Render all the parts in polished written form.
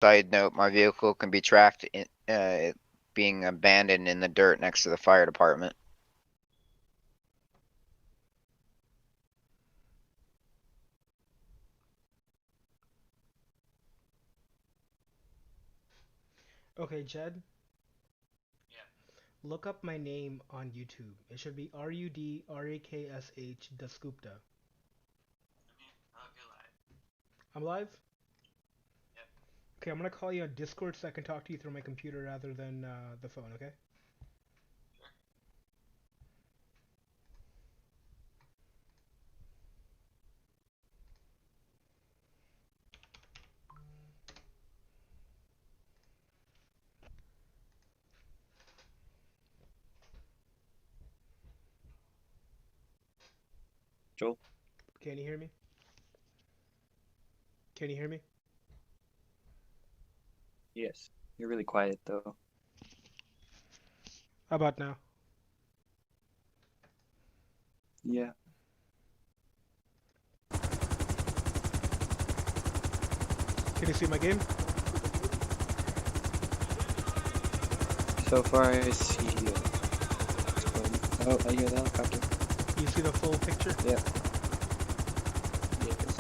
Side note, my vehicle can be tracked in, being abandoned in the dirt next to the fire department. Okay, Jed. Look up my name on YouTube. It should be RUDRAKSH DasGupta. I'm live? Okay, I'm gonna call you on Discord so I can talk to you through my computer rather than the phone, okay? Joel? Can you hear me? Can you hear me? Yes. You're really quiet though. How about now? Yeah. Can you see my game? So far I see oh, I hear the helicopter. You see the full picture? Yeah. Yes.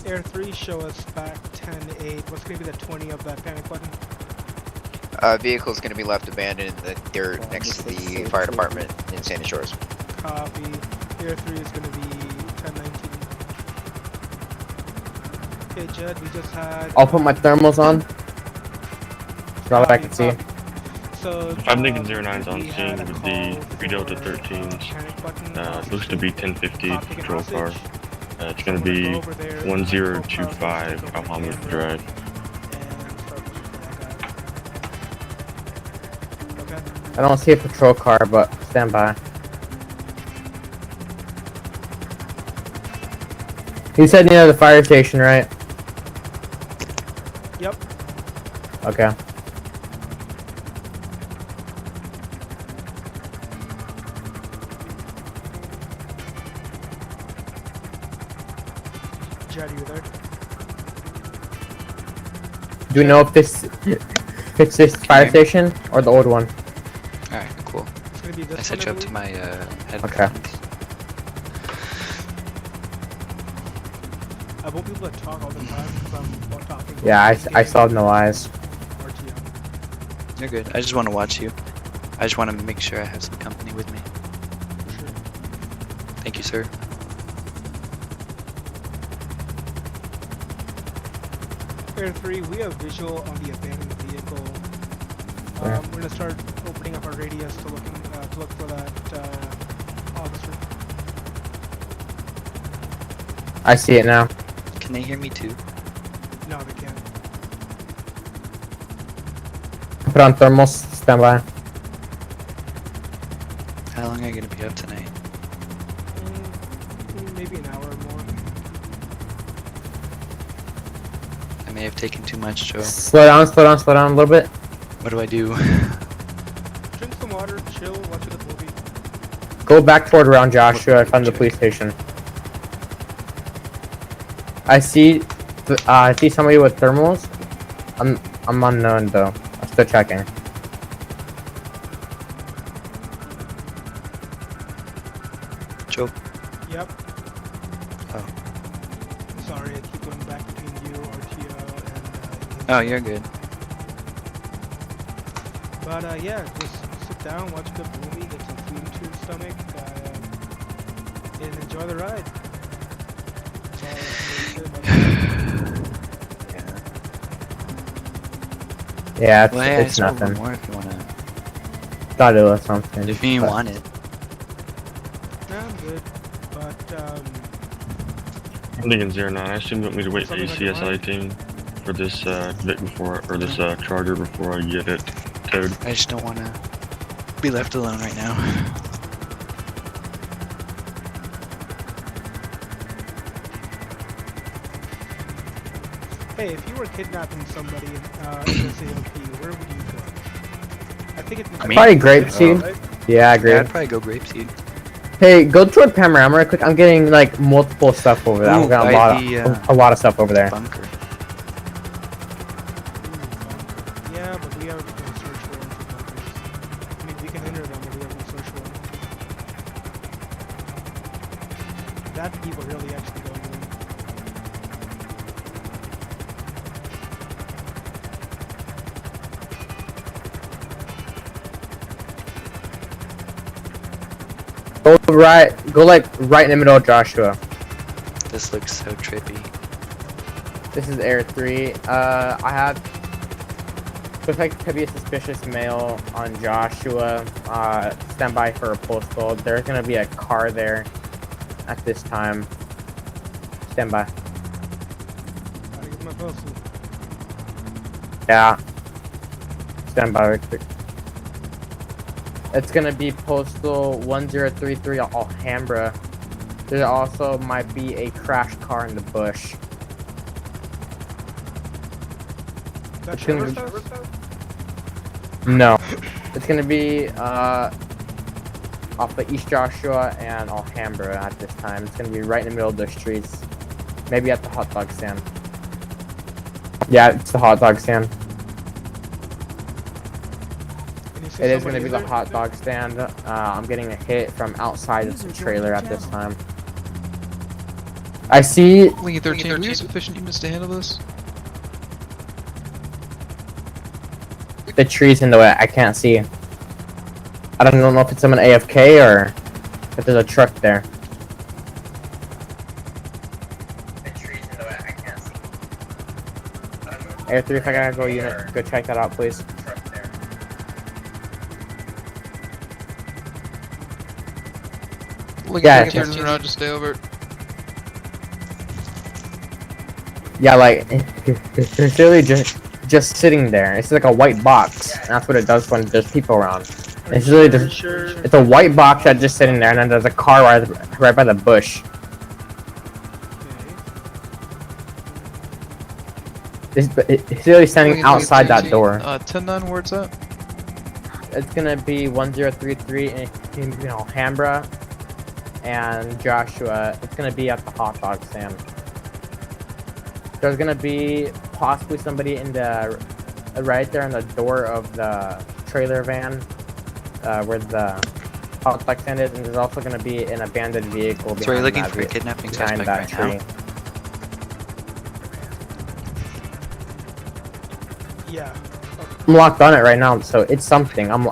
Okay. Air 3, show us back 10-8. What's gonna be the 20 of that panic button? Vehicle's gonna be left abandoned in the dirt next to the fire department in Sandy Shores. Copy. Air 3 is gonna be 10-19. Okay, Jed, we just had... I'll put my thermals on. So that I can see. So, 5 Lincoln 09's on we scene had a with call the 3 Delta for 13s. panic button. Looks to be 1050 Topic and patrol car. message. It's going to be Go over there, 1025 Alhambra Drive. and start pushing that guy. Okay. I don't see a patrol car, but stand by. You said near the fire station, right? Yep. Okay. Jed, you there? Do we know if it's this fire station or the old one? Alright, cool. It's gonna be this I set one, you up to my headphones. Okay. I won't be able to talk all the time because I'm talking. Yeah, I saw no eyes. RTM. You're good. I just want to watch you. I just want to make sure I have some company with me. Sure. Thank you, sir. Air 3, we have visual on the abandoned vehicle. Yeah. We're gonna start opening up our radius to look for that officer. I see it now. Can they hear me too? No, they can't. Put on thermals. Stand by. How long are you gonna be up tonight? Maybe an hour or more. I may have taken too much, Joe. Slow down a little bit. What do I do? Drink some water, chill, watch a good movie. Go back toward around Joshua from the police station. I see somebody with thermals. I'm unknown though. I'm still checking. Joe? Yep. Oh. Sorry, I keep going back between you, RTO, and Oh, you're good. But yeah, just sit down, watch a good movie, get some food into your stomach, and enjoy the ride. That's all I can really say about that. Yeah, it's, Well, hey, it's I have nothing. more if you wanna. Thought it was something. If you but- want it. Nah, I'm good. But 5 Lincoln 09, I assume you want me to wait for Something on your ACSI team for this Vic before, or this Charger before I get it towed. I just don't wanna be left alone right now. hey, if you were kidnapping somebody in this AOP, where would you go? I think it'd be Me? Probably grapeseed. right? Yeah, I agree. Yeah, I'd probably go grapeseed. Hey, go toward Panorama real quick. I'm getting like multiple stuff over there. I'm Ooh, getting by the, a lot of stuff over there. Bunker. Yeah, but we have no search warrant for bunkers. I mean, we can enter them, but we have no search warrant. That people really actually going in. Go like right in the middle of Joshua. This looks so trippy. This is Air 3. I have looks like to be a suspicious male on Joshua. Stand by for a postal. There's gonna be a car there at this time. Stand by. Gotta get my postal. Yeah. Stand by real quick. It's gonna be postal 1033 Alhambra. There also might be a crashed car in the bush. Is that It's gonna Trevor's be- house? No. It's gonna be off of East Joshua and Alhambra at this time. It's gonna be right in the middle of the streets. Maybe at the hot dog stand. Yeah, it's the hot dog stand. Can you see It is somebody gonna be in the there? hot dog stand. I'm getting a hit from outside of the trailer at this time. I see. Linky 13, do we have sufficient units to handle this? The trees in the way. I can't see. I don't know if it's someone AFK or if there's a truck there. The trees in the way. I can't see. Air 3, if I gotta go unit, go check that out, please. Linky Yeah, 13, yeah. around, just stay over. Yeah, like it's really just sitting there. It's like a white box. And that's what it does when there's people around. It's really just it's a white box that's just sitting there, and then there's a car right by the bush. It's really standing Linky outside that 13, door. 10-9, where's that? It's gonna be 1033 in Alhambra and Joshua. It's gonna be at the hot dog stand. There's gonna be possibly somebody in the right there in the door of the trailer van, where the hot dog stand is, and there's also gonna be an abandoned vehicle So are you behind looking that, for a kidnapping behind suspect that right tree. now? Yeah. I'm locked on it right now, so it's something. I've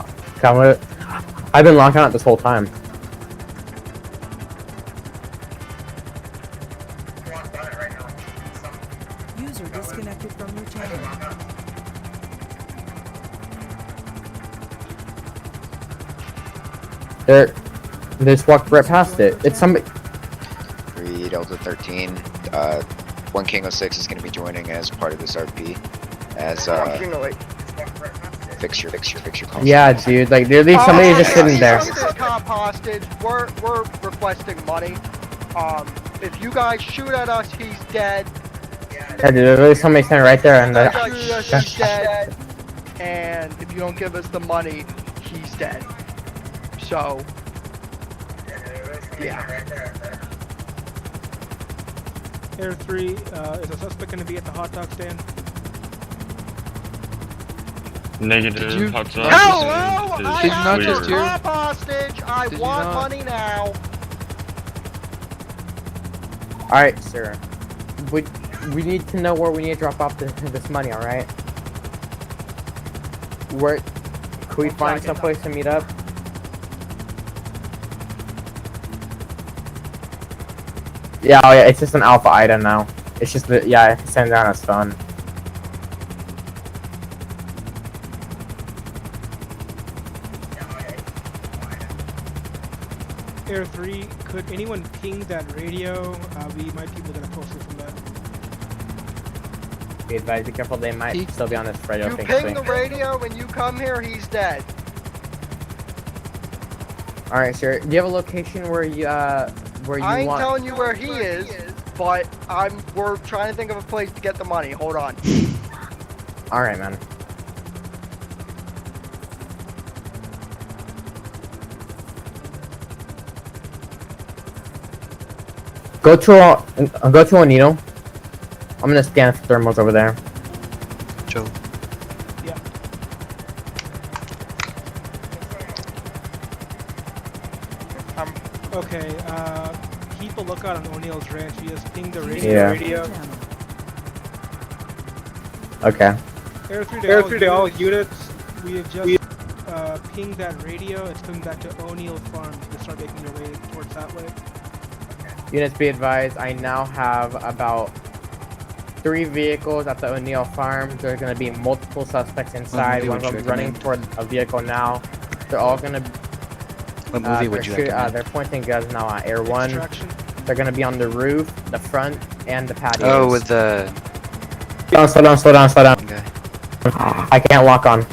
been locked on it this whole time. User disconnected from your channel. They just walked right past it. It's somebody. 3 Delta 13. 1 King 06 is going to be joining as part of this RP. As fix your call. Yeah, dude. Like, literally, somebody just sitting there. This is cop hostage. We're requesting money. If you guys shoot at us, he's dead. Yeah, dude. Literally, somebody standing right there, and If you guys shoot at us, he's dead. And if you don't give us the money, he's dead. So, yeah. Air 3, is a suspect gonna be at the hot dog stand? Negative. Did you- Hot dog Hello! is I Did you not have just a hear- cop hostage. I Did you want not? money now. All right, sir. We need to know where we need to drop off this money. All right. Where? Can we find someplace to meet up? Yeah, oh yeah. It's just an alpha item now. It's just yeah. It's sent down a stun. Air 3, could anyone ping that radio? We might be able to get a postal from that. Be advised, be careful. They might still be on this radio You frequency. ping the radio when you come here, he's dead. All right, sir. Do you have a location where you I ain't want? telling you where he is, but we're trying to think of a place to get the money. Hold on. All right, man. Go to a needle. I'm gonna scan for thermals over there. Joe. Okay, keep a lookout on O'Neill's ranch. We just ping the Yeah. radio. Channel. Okay. Air 3 to all units. We have just pinged that radio. It's coming back to O'Neill Farm. You can start making your way towards that way. Units be advised, I now have about 3 vehicles at the O'Neill farm. There's going to be multiple suspects inside. movie One of would you them's running toward a vehicle now. They're all going to What movie would you recommend? they're pointing guns now at Air 1. Extraction. They're going to be on the roof, the front, and the patio. Oh, with the Slow down. guy. I can't lock on.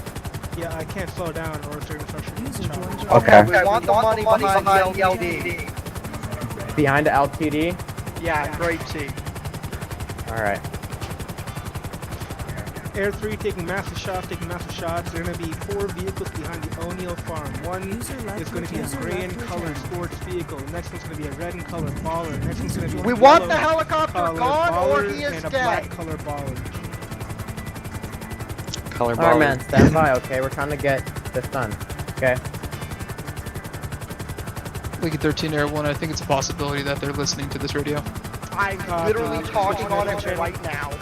Yeah, I can't slow down or certain instruction. User joined your Okay. We want the money behind the LD. Behind the LTD? Yeah, great C. Alright. Air 3 taking massive shots. There are going to be 4 vehicles behind the O'Neill farm. One User left is going to be a your gray and channel. colored sports vehicle. The next one's going to be a red and colored baller. The next one's going to be We a want the yellow helicopter colored gone or baller he is and a dead. black colored baller. Color Alright, ball. man, stand by, okay? We're trying to get this done. Okay? Lincoln 13 Air 1, I think it's a possibility that they're listening to this radio. I'm literally talking on it right now.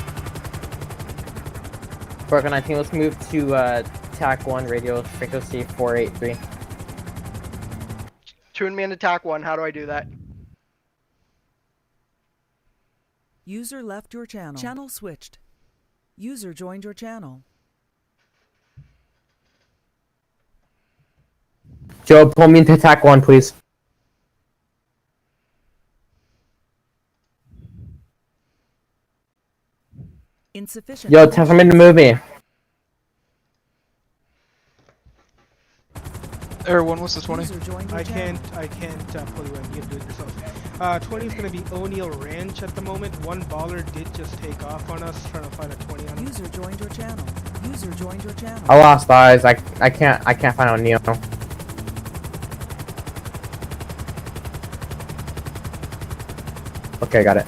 Broken 19, let's move to TAC 1 radio frequency 483. Tune me into TAC 1. How do I do that? User left your channel. Channel switched. User joined your channel. Joe, pull me into TAC 1, please. Insufficient. Yo, tell me to move me. Air 1, what's the 20? User joined your I channel. can't pull you in. You have to do it yourself. 20 is going to be O'Neill Ranch at the moment. One baller did just take off on us, trying to find a 20 on him. User joined your channel. User joined your channel. I lost eyes. I can't find O'Neill. Okay, got it.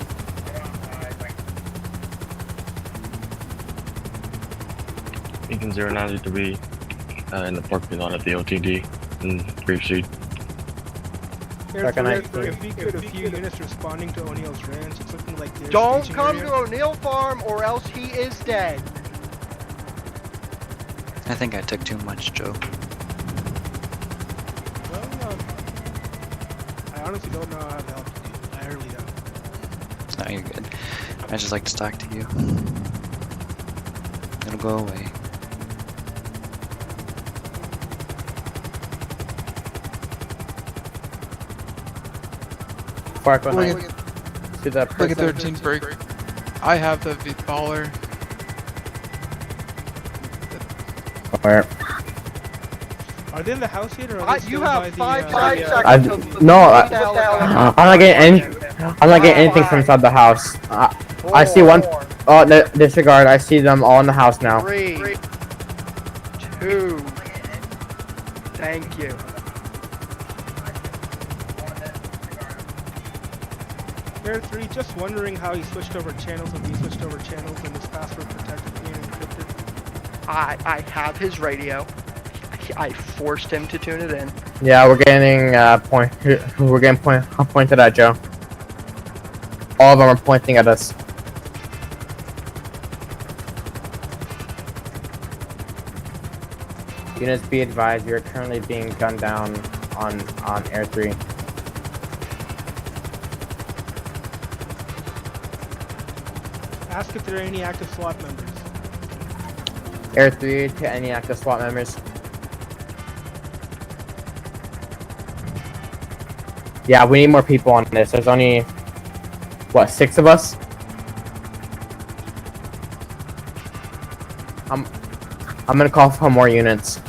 Lincoln 09 needs to be in the parking lot at the OTD in Grapeseed. Air Second 3, I- if we could a few units responding to O'Neill's Ranch, it's looking like their Don't staging come area. to O'Neill Farm or else he is dead. I think I took too much, Joe. Well, I honestly don't know how to help you. I really don't. No, you're good. I just like to talk to you. It'll go away. Fark on Look to the Look at person. 13 break. I have the baller. Where? Are they in the house yet, or are they You still have by 5 the, seconds. I'm not getting anything from inside the house. I see one. Oh, no, disregard. I see them all in the house now. 3, 2. Thank you. Air 3, just wondering how he switched over channels and we switched over channels and his password protected being encrypted. I have his radio. I forced him to tune it in. Yeah, we're getting pointed at Joe. All of them are pointing at us. Units be advised, you're currently being gunned down on Air 3. Ask if there are any active SWAT members. Air 3 to any active SWAT members. Yeah, we need more people on this. There's only, what, 6 of us? I'm gonna call for more units.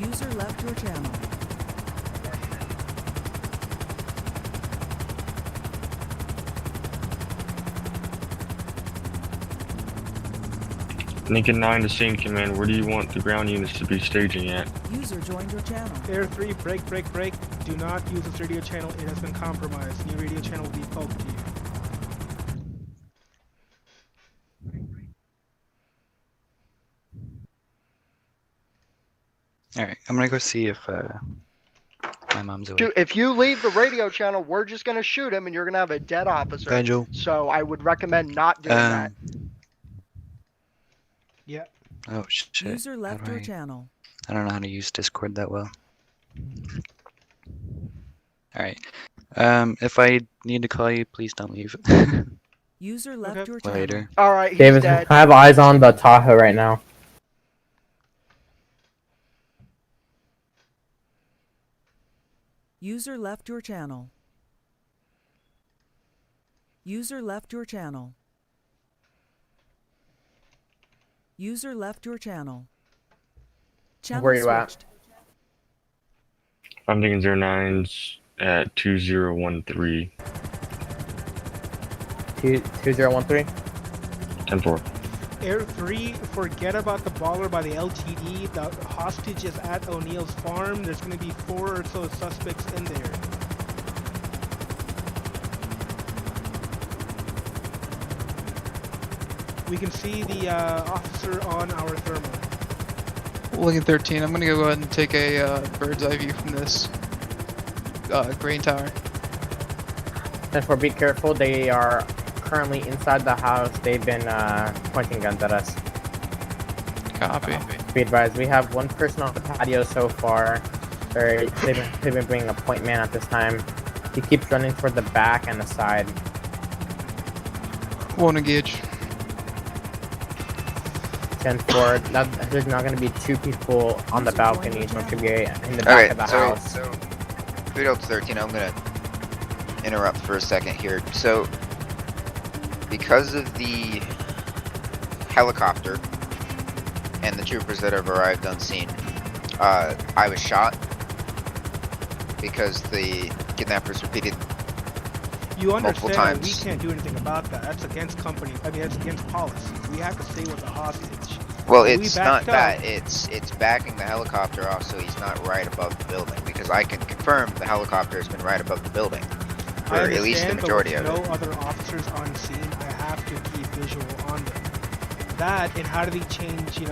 User left your channel. Lincoln 9 to scene command, where do you want the ground units to be staging at? User joined your channel. Air 3, break. Do not use this radio channel. It has been compromised. New radio channel will be poked to you. Alright, I'm gonna go see if my mom's awake. Dude, if you leave the radio channel, we're just gonna shoot him, and you're gonna have a dead officer. Bye, Joel. So I would recommend not doing that. Yeah. Oh shit. User left How do your I- channel. I don't know how to use Discord that well. Alright. If I need to call you, please don't leave. User left Okay. your channel. Later. All right, he's David, dead. I have eyes on the Tahoe right now. User left your channel. User left your channel. User left your channel. Channel Where you at? switched. I'm thinking 09's at 2013. 2013. 10-4. Air 3, forget about the baller by the LTD. The hostage is at O'Neill's farm. There's going to be 4 or so suspects in there. We can see the officer on our thermal. Lincoln 13, I'm gonna go ahead and take a bird's eye view from this grain tower. 10-4, be careful. They are currently inside the house. They've been pointing guns at us. Copy. Be advised, we have one person on the patio so far. They've been bringing a point man at this time. He keeps running toward the back and the side. Won't engage. 10-4. There's not going to be 2 people on the balcony. It's going to be in the back Alright, of the so, house. so, Kudos 13, I'm gonna interrupt for a second here. So, because of the helicopter and the troopers that have arrived on scene, I was shot because the kidnappers repeated. You Multiple understand that we times. can't do anything about that. That's against company. I mean, that's against policy. We have to stay with the hostage. Well, We it's not backed up. that. It's backing the helicopter off so he's not right above the building, because I can confirm the helicopter has been right above the building for I at least the understand, majority but of with it. no other officers on scene, I have to keep visual on them. That and how do they change, these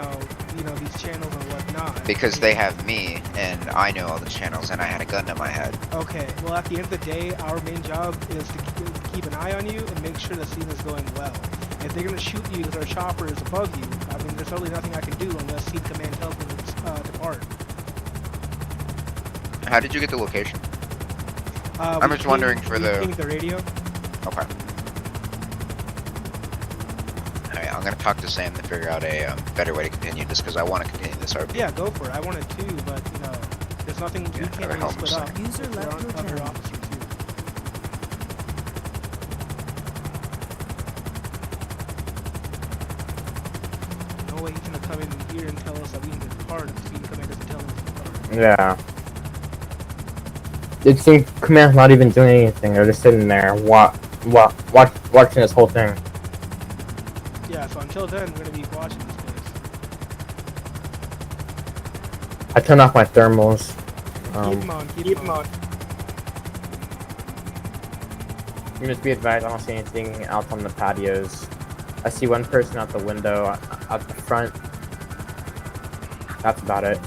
channels and whatnot? Because they have me, and I know all the channels, and I had a gun to my head. Okay, well at the end of the day, our main job is to keep an eye on you and make sure the scene is going well. If they're gonna shoot you because our chopper is above you, I mean, there's really nothing I can do unless scene command tells me to depart. How did you get the location? I'm just wondering for the- the radio. Okay. Alright, I'm gonna talk to Sam to figure out a better way to continue this, because I want to continue this RP. Yeah, go for it. I wanted to, but there's nothing we Yeah, can't another really helmet split up. stack. User There left aren't your other channel. officers here. No way he's gonna come in here and tell us that we need to depart if Scene Command doesn't tell us to depart. Yeah. It seems command's not even doing anything. They're just sitting there watching this whole thing. Yeah, so until then, we're gonna be watching this place. I turned off my thermals. Keep them on, keep them on. You must be advised, I don't see anything else on the patios. I see one person out the window out the front. That's about it.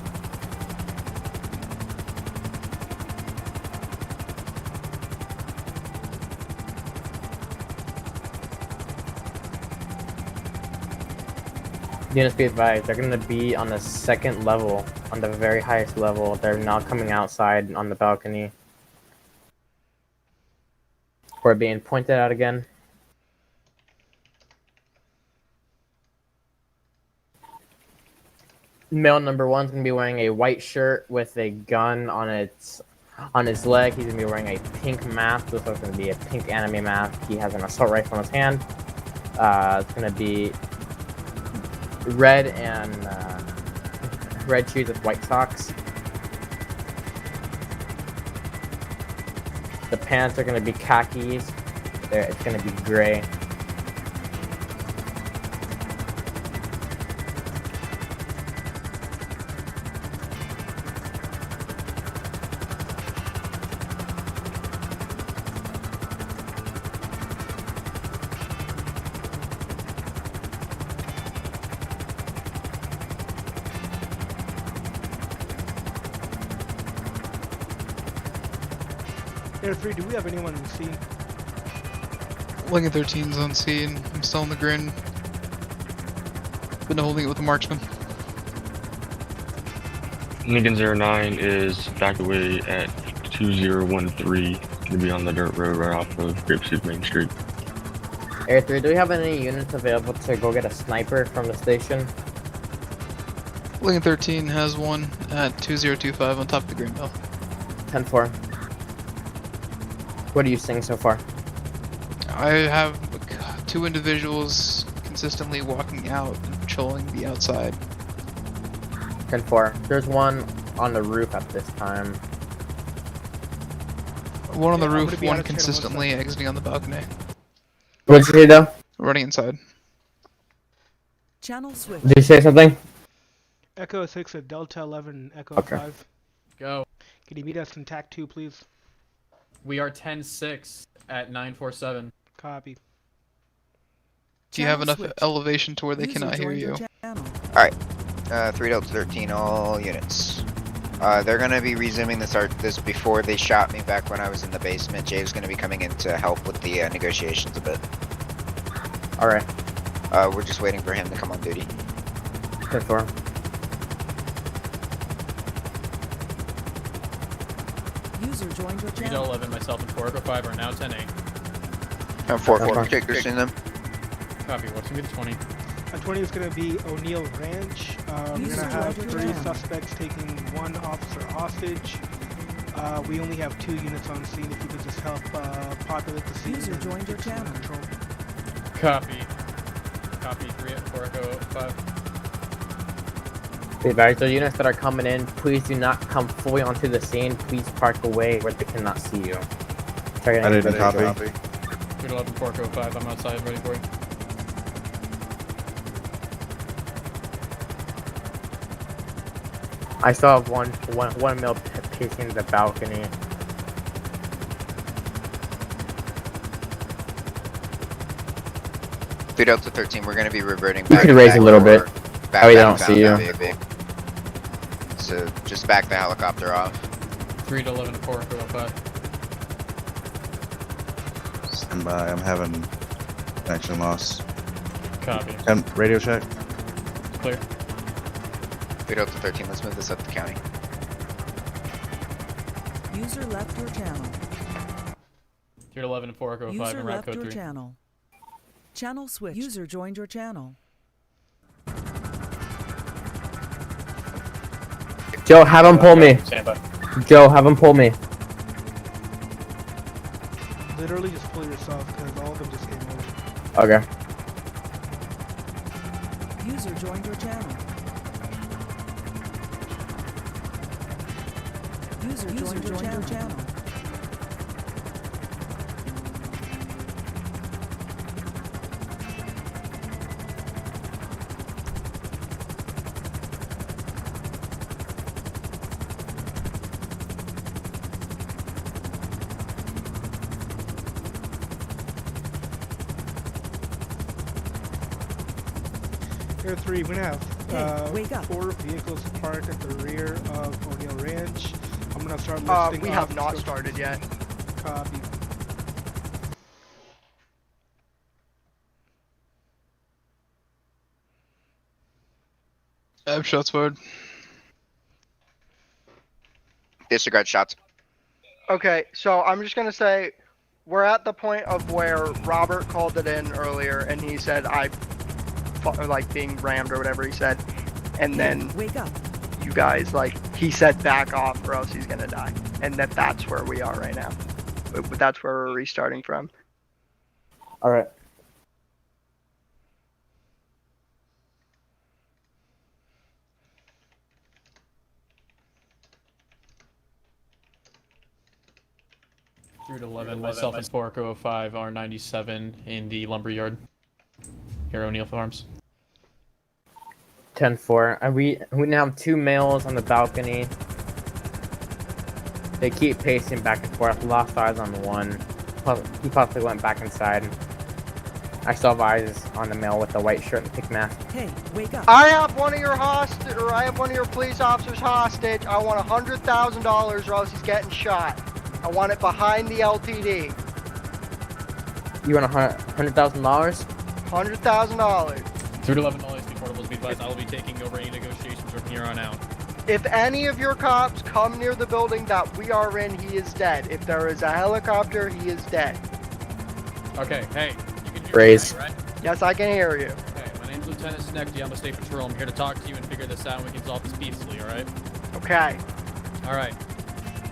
Units be advised, they're gonna be on the second level, on the very highest level. They're now coming outside on the balcony. We're being pointed out again. Male number 1's gonna be wearing a white shirt with a gun on his leg. He's gonna be wearing a pink mask. This is gonna be a pink anime mask. He has an assault rifle in his hand. It's gonna be red and red shoes with white socks. The pants are gonna be khakis. It's gonna be gray. Air 3, do we have anyone in the scene? Lincoln 13's on scene. I'm still on the grin. Been holding it with a marksman. Lincoln 09 is back away at 2013. Gonna be on the dirt road right off of Grapeseed Main Street. Air 3, do we have any units available to go get a sniper from the station? Lincoln 13 has one at 2025 on top of the grain mill. 10-4. What are you seeing so far? I have 2 individuals consistently walking out and patrolling the outside. 10-4. There's one on the roof at this time. One on the Yeah, I'm roof, gonna be one out of channel, consistently 1 second. exiting on the balcony. What'd you say though? Running inside. Channel switch. Did you say something? Echo 6 at Delta 11, Echo Okay. 5. Go. Can you meet us in TAC 2, please? We are 10-6 at 947. Copy. Do you have Channel enough switch. elevation to where they User cannot hear joined your you? channel. 3 Delta 13, all units. They're gonna be resuming this before they shot me back when I was in the basement. Jay's gonna be coming in to help with the negotiations a bit. Alright. We're just waiting for him to come on duty. 10-4. User joined your 3 channel. 11, myself and 405 are now 10-8. I'm 4-4. Okay. Jake, they're seeing them. Copy. What's gonna be the 20? 20 is going to be O'Neill Ranch. We're going User to have joined your 3 channel. suspects taking 1 officer hostage. We only have 2 units on scene. If you could just help populate the scene. User and joined your get some channel. Control. Copy. Copy. 3 at 405. Be advised, the units that are coming in, please do not come fully onto the scene. Please park away where they cannot see you. Check it I out. didn't copy. 3 11, 405. I'm outside, ready for you. I still have one male pacing the balcony. Three Delta 13, we're gonna be reverting You back. could to raise back a little door, bit. Back, Oh, they back don't see down you. that vehicle. So just back the helicopter off. 3 to 11 to 405. Stand by. I'm having connection loss. Copy. Radio check. Clear. 3 Delta 13, let's move this up the county. User left your channel. 3 to 11 to 405 User and route left code your 3. channel. Channel switch. User joined your channel. Joe, have him pull me. Stand by. Joe, have him pull me. Literally just pull yourself because all of them just came over. Okay. User joined your channel. User joined your channel. Air 3, we're gonna have Hey, wake up. 4 vehicles parked at the rear of O'Neill Ranch. I'm gonna start listing We off have not the- started yet. Copy. I have shots fired. Disregard shots. Okay, so I'm just gonna say we're at the point of where Robert called it in earlier, and he said like being rammed or whatever he said, and then Wake up. you guys he said back off or else he's gonna die, and that's where we are right now. That's where we're restarting from. Alright. Through to 11, myself and 405 are 97 in the lumberyard. Here, O'Neill Farms. 10-4. And we now have 2 males on the balcony. They keep pacing back and forth. Lost eyes on one. He possibly went back inside. I still have eyes on the male with the white shirt and pink mask. Hey, wake up. I have one of your police officers hostage. I want $100,000 or else he's getting shot. I want it behind the LTD. You want $100,000? $100,000. 311 all ASP portables, be advised, I will be taking over any negotiations from here on out. If any of your cops come near the building that we are in, he is dead. If there is a helicopter, he is dead. Okay, hey, you can hear Raise. me, right? Yes, I can hear you. Okay, my name's Lieutenant Snecty, I'm a state patrol. I'm here to talk to you and figure this out and we can solve this peacefully, alright? Okay. Alright.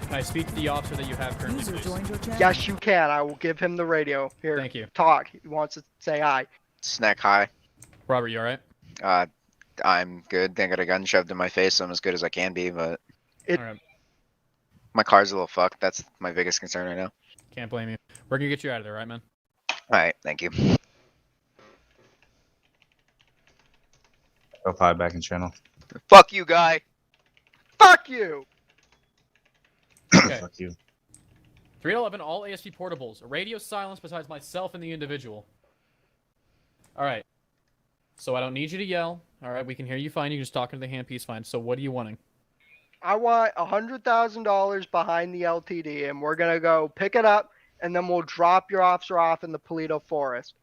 Can I speak to the officer that you have currently, User please? joined your channel. Yes, you can. I will give him the radio. Here, Thank you. talk. He wants to say hi. Snack high. Robert, you alright? I'm good. I got a gun shoved in my face, so I'm as good as I can be, but Alright, my car's a little fucked. That's my biggest concern right now. can't blame you. We're gonna get you out of there, right, man? Alright, thank you. 05 back in channel. Fuck you, guy! Fuck you! Okay. Fuck you. 311, all ASP portables. Radio silence besides myself and the individual. Alright. So I don't need you to yell. Alright, we can hear you fine. You can just talk into the handpiece fine. So what are you wanting? I want $100,000 behind the LTD, and we're gonna go pick it up, and then we'll drop your officer off in the Paleto Forest.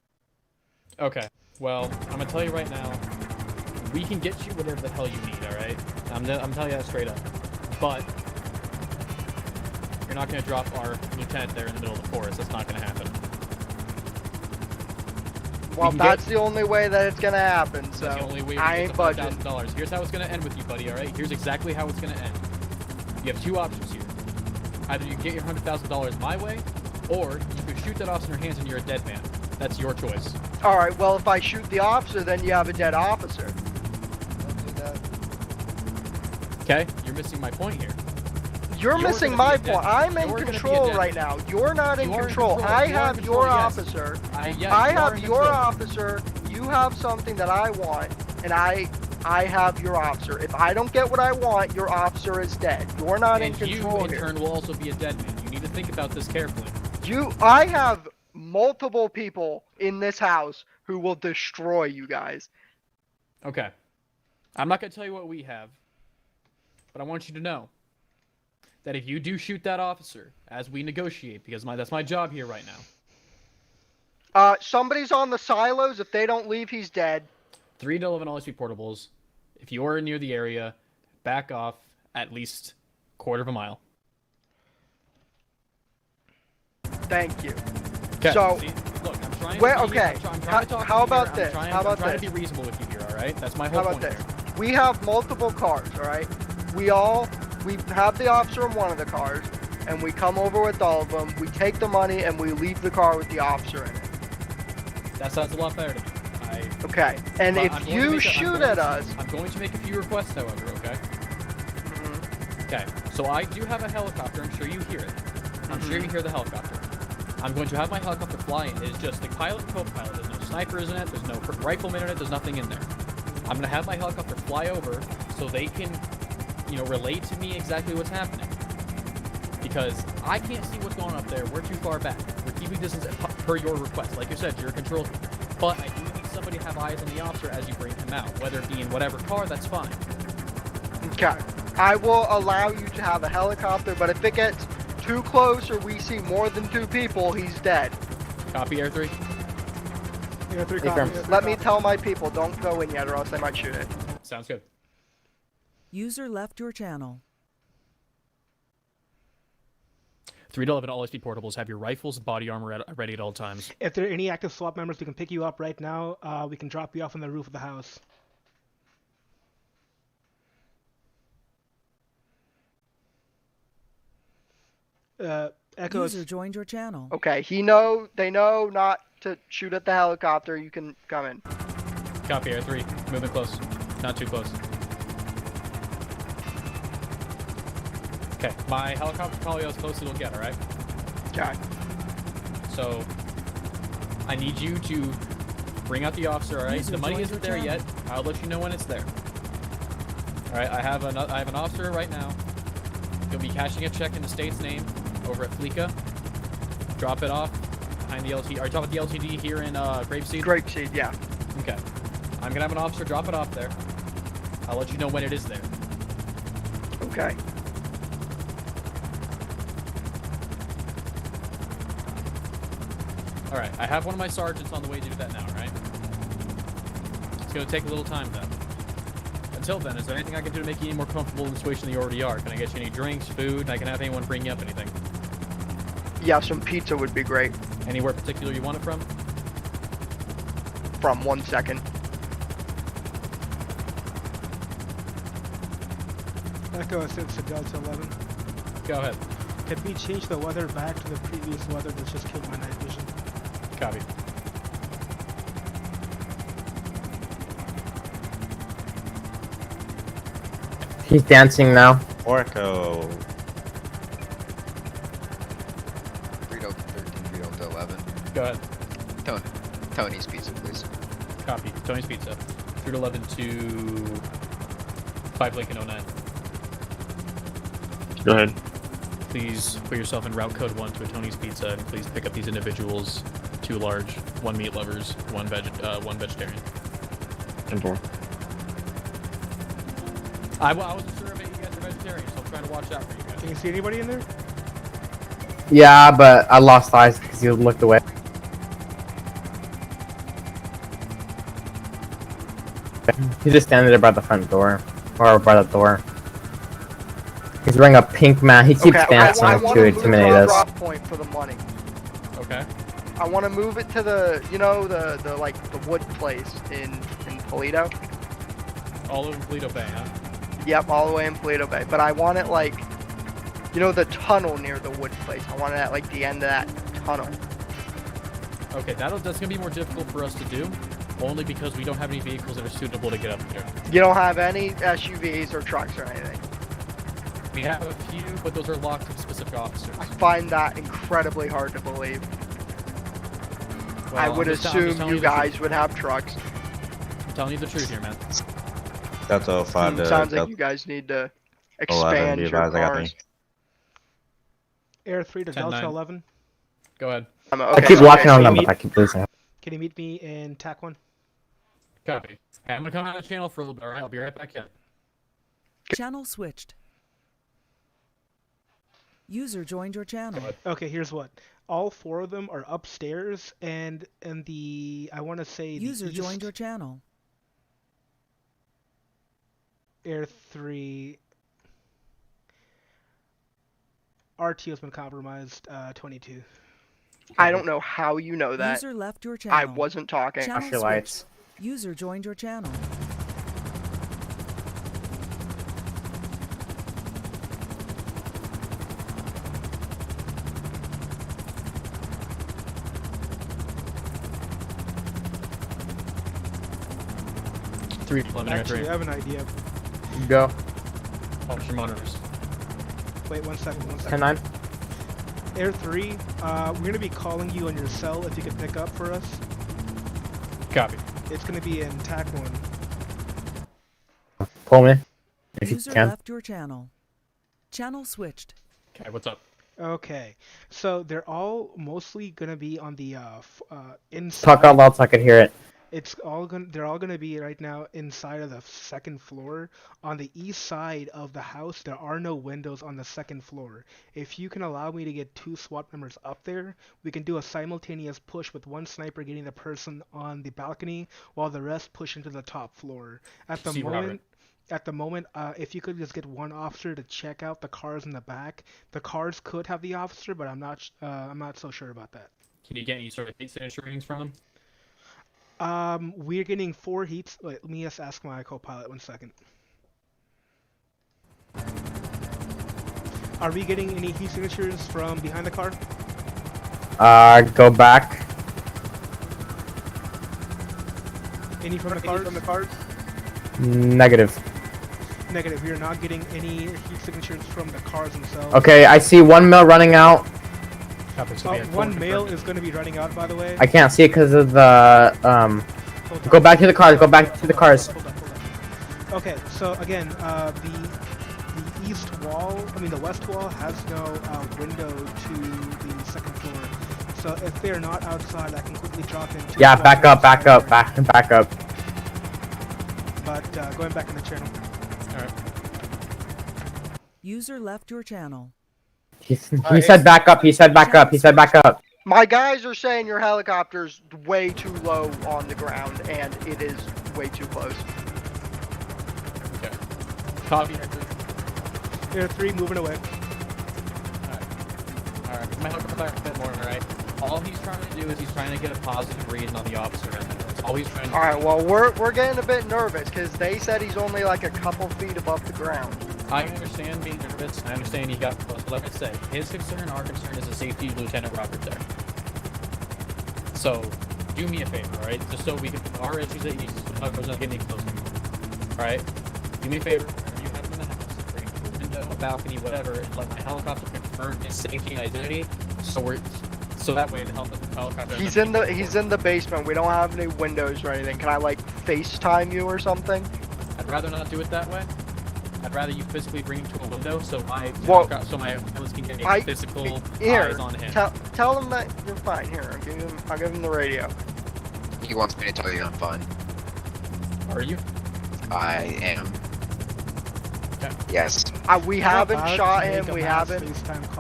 Okay. Well, I'm gonna tell you right now. We can get you whatever the hell you need, alright? I'm telling you that straight up. But you're not gonna drop our lieutenant there in the middle of the forest. That's not gonna happen. Well, that's the only way that it's gonna happen, so That's the only way I we ain't get budging. $100,000. Here's how it's gonna end with you, buddy, alright? Here's exactly how it's gonna end. You have two options here. Either you get your $100,000 my way, or you could shoot that officer in your hands and you're a dead man. That's your choice. Alright, well, if I shoot the officer, then you have a dead officer. Okay? You're missing my point here. You're missing gonna my be a dead point. man. I'm in You're gonna be a control dead right man. now. You're not in You are in control. control. I You are in have control, your yes. officer. Yes, I you are have in your control. officer. You have something that I want, and I have your officer. If I don't get what I want, your officer is dead. You're not in And you, control in here. turn, will also be a dead man. You need to think about this carefully. I have multiple people in this house who will destroy you guys. Okay. I'm not going to tell you what we have, but I want you to know that if you do shoot that officer, as we negotiate, because that's my job here right now. Somebody's on the silos. If they don't leave, he's dead. 3 to 11 all-SP portables. If you are near the area, back off at least quarter of a mile. Thank you. Okay. So, See, look, I'm trying where- to be, okay. I'm trying to talk How to you about here. this? I'm trying, How about I'm trying this? to be reasonable with you here, all right? That's my How whole about point this? here. We have multiple cars, all right? We have the officer in one of the cars, and we come over with all of them. We take the money, and we leave the car with the officer in it. That sounds a lot better to me. Okay. And But if I'm going to you make a- shoot at us, I'm going to make a few requests, however, okay? Mhm. Okay, so I do have a helicopter. I'm sure you hear it. I'm sure you hear the helicopter. I'm going to have my helicopter fly in. It is just the pilot and co-pilot. There's no snipers in it. There's no rifleman in it. There's nothing in there. I'm going to have my helicopter fly over so they can, relate to me exactly what's happening. Because I can't see what's going on up there. We're too far back. We're keeping distance per your request. Like you said, you're in control. But I do need somebody to have eyes on the officer as you bring him out. Whether it be in whatever car, that's fine. okay. I will allow you to have a helicopter, but if it gets too close or we see more than 2 people, he's dead. Copy, Air 3. Air 3 Confirm. copy. Let me tell my people, don't go in yet or else they might shoot it. Sounds good. User left your channel. 3 to 11 all SP portables. Have your rifles and body armor ready at all times. If there are any active SWAT members who can pick you up right now, we can drop you off on the roof of the house. Echoes. User joined your channel. Okay, they know not to shoot at the helicopter. You can come in. Copy, Air 3. Moving close. Not too close. Okay, my helicopter will call you as close as it'll get, alright? Okay. So, I need you to bring out the officer, alright? User The money joined isn't your there yet. channel. I'll let you know when it's there. Alright, I have an officer right now. He'll be cashing a check in the state's name over at Fleeca. Drop it off behind the LTD. Are you talking about the LTD here in Grapeseed? Grapeseed, yeah. Okay. I'm gonna have an officer drop it off there. I'll let you know when it is there. Okay. Alright, I have one of my sergeants on the way to do that now, right? It's gonna take a little time though. Until then, is there anything I can do to make you any more comfortable in the situation than you already are? Can I get you any drinks, food? I can have anyone bring you up anything. Yeah, some pizza would be great. Anywhere particular you want it from? From 1 second. Echo 6 to Delta 11. Go ahead. Can we change the weather back to the previous weather that just killed my night vision? Copy. He's dancing now. Orco. 3 Delta 13, 3 Delta 11. Go ahead. Tony's pizza, please. Copy. Tony's Pizza. 3 to 11 to 5 Lincoln 09. Go ahead. Please put yourself in route code 1 to a Tony's Pizza, and please pick up these individuals. 2 large, 1 meat lovers, 1 vegetarian. And 4. I wasn't sure if you guys are vegetarian, so I'm trying to watch out for you guys. Can you see anybody in there? Yeah, but I lost eyes because you looked away. He's just standing there by the front door. Or by the door. He's wearing a pink mask. He keeps dancing to intimidate us. Drop point for the money. Okay. I want to move it to the, you know, the like the wood place in Polito. All over Polito Bay, huh? Yep, all the way in Polito Bay. But I want it like, you know, the tunnel near the wood place. I want it at like the end of that tunnel. Okay, that's gonna be more difficult for us to do, only because we don't have any vehicles that are suitable to get up there. You don't have any SUVs or trucks or anything. We have a few, but those are locked to specific officers. I find that incredibly hard to believe. Well, I would I'm assume just telling you the truth. guys would have trucks. I'm telling you the truth here, man. Delta 05 to Sounds like Delta you guys need to 11. expand Be your advised, I got cars. Air 3 to 10-9. Delta 11. Go ahead. I keep watching on them, but I keep losing. Can you meet me in TAC 1? Copy. Hey, I'm gonna come out of the channel for a little bit, alright? I'll be right back in. Channel switched. User joined your channel. Okay, here's what. All 4 of them are upstairs, and the I want to say the User east joined your channel. Air 3. RTO's been compromised. 22. I don't know how you know that. User left your channel. I wasn't talking. Channel Off your lights. switched. User joined your channel. Three preliminary. Actually, I have an idea. Go. Officer monitors. Wait, 1 second. 1 second. 10-9. Air 3, we're going to be calling you on your cell if you could pick up for us. Copy. It's going to be in TAC 1. Pull me. If you User can. left your channel. Channel switched. Okay, what's up? Okay, so they're all mostly going to be on the inside. Talk out loud so I can hear it. They're all gonna be right now inside of the second floor. On the east side of the house, there are no windows on the second floor. If you can allow me to get 2 SWAT members up there, we can do a simultaneous push with 1 sniper getting the person on the balcony while the rest push into the top floor. At the moment, if you could just get 1 officer to check out the cars in the back. The cars could have the officer, but I'm not so sure about that. Can you get any sort of heat signature readings from them? We're getting 4 heats. Wait, let me just ask my co-pilot 1 second. Are we getting any heat signatures from behind the car? Go back. Any from the cars? Negative. Negative. We are not getting any heat signatures from the cars themselves. Okay, I see 1 male running out. One male is going to be running out, by the way. I can't see it because of the Go back to the cars. Go back to the cars. Hold on. Okay, so again, the east wall, the west wall has no window to the second floor. So if they're not outside, I can quickly drop in. Yeah, back up. Back up. But going back in the channel. All right. User left your channel. He said back up. He said back up. My guys are saying your helicopter's way too low on the ground, and it is way too close. Okay. Copy. Hector. Air 3 moving away. Alright, my helicopter back a bit more, alright? All he's trying to do is he's trying to get a positive reading on the officer end. That's all he's trying to do. Alright, well, we're getting a bit nervous, because they said he's only like a couple feet above the ground. I understand being nervous. I understand he got close. But like I said, his concern, our concern is the safety of Lieutenant Robert there. So, do me a favor, alright? Just so we can put our issues at ease. So Tucker's not getting any closer. Alright? Do me a favor. Whenever you have him in the house, bring him to a window, a balcony, whatever, and let my helicopter confirm his safety and identity. So that way the helicopter. He's in the basement. We don't have any windows or anything. Can I like FaceTime you or something? I'd rather not do it that way. I'd rather you physically bring him to a window so my pilots can get a physical eyes on him. Tell him that you're fine. Here, I'll give him the radio. He wants me to tell you I'm fine. Are you? I am. Okay. Yes. We haven't shot him. We haven't.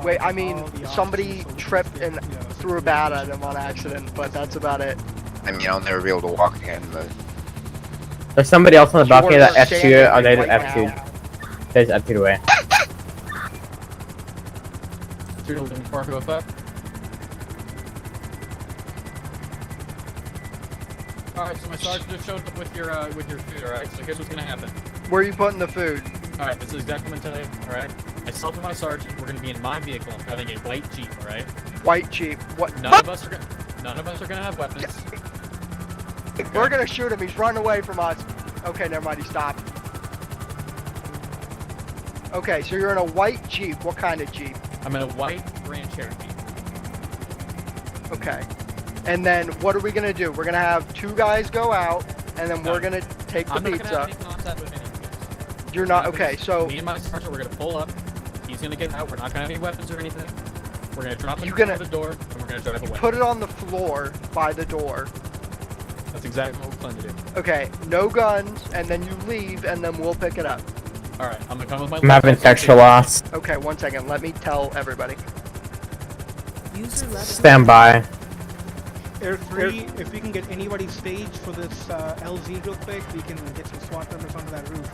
Wait, I mean, somebody tripped and threw a bat at him on accident, but that's about it. I mean, I'll never be able to walk again, but... There's somebody else on the balcony that Jordan's F2, standing or they right just F2. They just F2'd away. Zero looking for go up. Alright, so my sergeant just showed up with your food, alright? So here's what's gonna happen. Where are you putting the food? Alright, this is exactly what I'm telling you, alright? Myself and my sergeant, we're gonna be in my vehicle. I'm driving a white Jeep, alright? White Jeep. What? None of us are gonna have weapons. We're gonna shoot him. He's running away from us. Okay, never mind. He stopped. Okay, so you're in a white Jeep. What kind of Jeep? I'm in a white Grand Cherokee. Okay. And then what are we gonna do? We're gonna have two guys go out, and then we're gonna take the I'm not pizza. gonna have any contact with any of you guys. You're not okay. So me and my sergeant, we're gonna pull up. He's gonna get out. We're not gonna have any weapons or anything. We're gonna drop him You in gonna- front of the door, and we're gonna drive away. put it on the floor by the door. That's exactly what we're planning to do. Okay, no guns, and then you leave, and then we'll pick it up. Alright, I'm gonna come with my I'm having laptop. texture loss. Okay, 1 second. Let me tell everybody. User left. Stand by. Air 3, if we can get anybody staged for this LZ real quick, we can get some SWAT members onto that roof.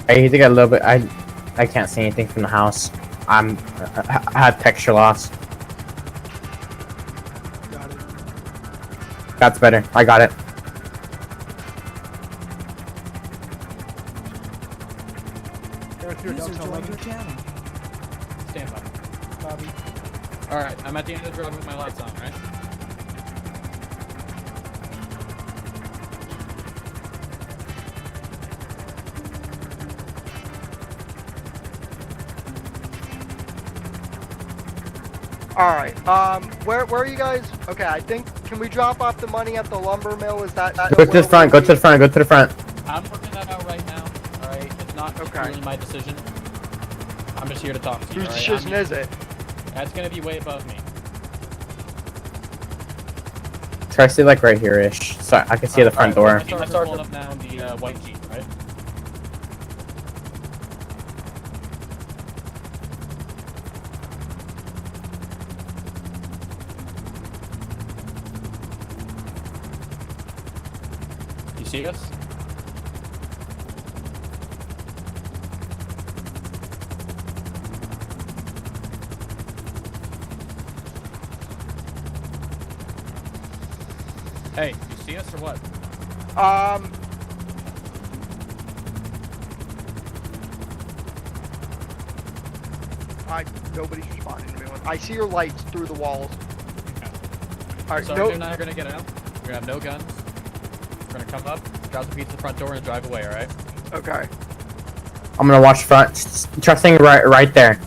I need to get a little bit. I can't see anything from the house. I had texture loss. Got it. That's better. I got it. Air 3, User Delta joined your 11. channel. Stand by. Bobby. Alright, I'm at the end of the road with my lights on, right? Alright, where are you guys? Okay, I think, can we drop off the money at the lumber mill? Is that Go to the front. Go to the front. Go to the front. I'm working that out right now, alright? It's not really my decision. I'm just here to talk to you, Whose alright? decision is it? That's gonna be way above me. Try to stay like right here-ish. So I can see the front door. My sergeant up now in the white Jeep, right? You see us? Hey, you see us or what? Nobody's responding to me. I see your lights through the walls. Alright, Sergeant and I are gonna get out. We're gonna have no guns. We're gonna come up, drop the pizza at the front door, and drive away, alright? Okay. I'm gonna watch front. Trusting right there.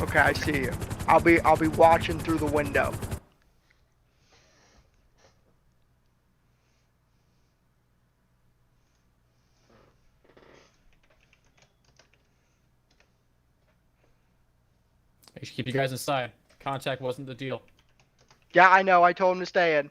Okay, I see you. I'll be watching through the window. I should keep you guys inside. Contact wasn't the deal. Yeah, I know. I told him to stay in.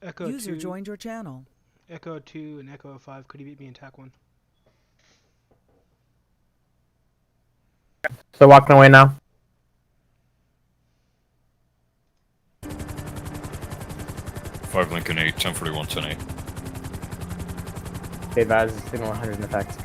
Echo User 2, joined your channel. Echo 2, and Echo 5. Could you beat me in TAC 1? So walking away now. 5 Lincoln 8, 1041, 10 8. They advise signal 100 in effect.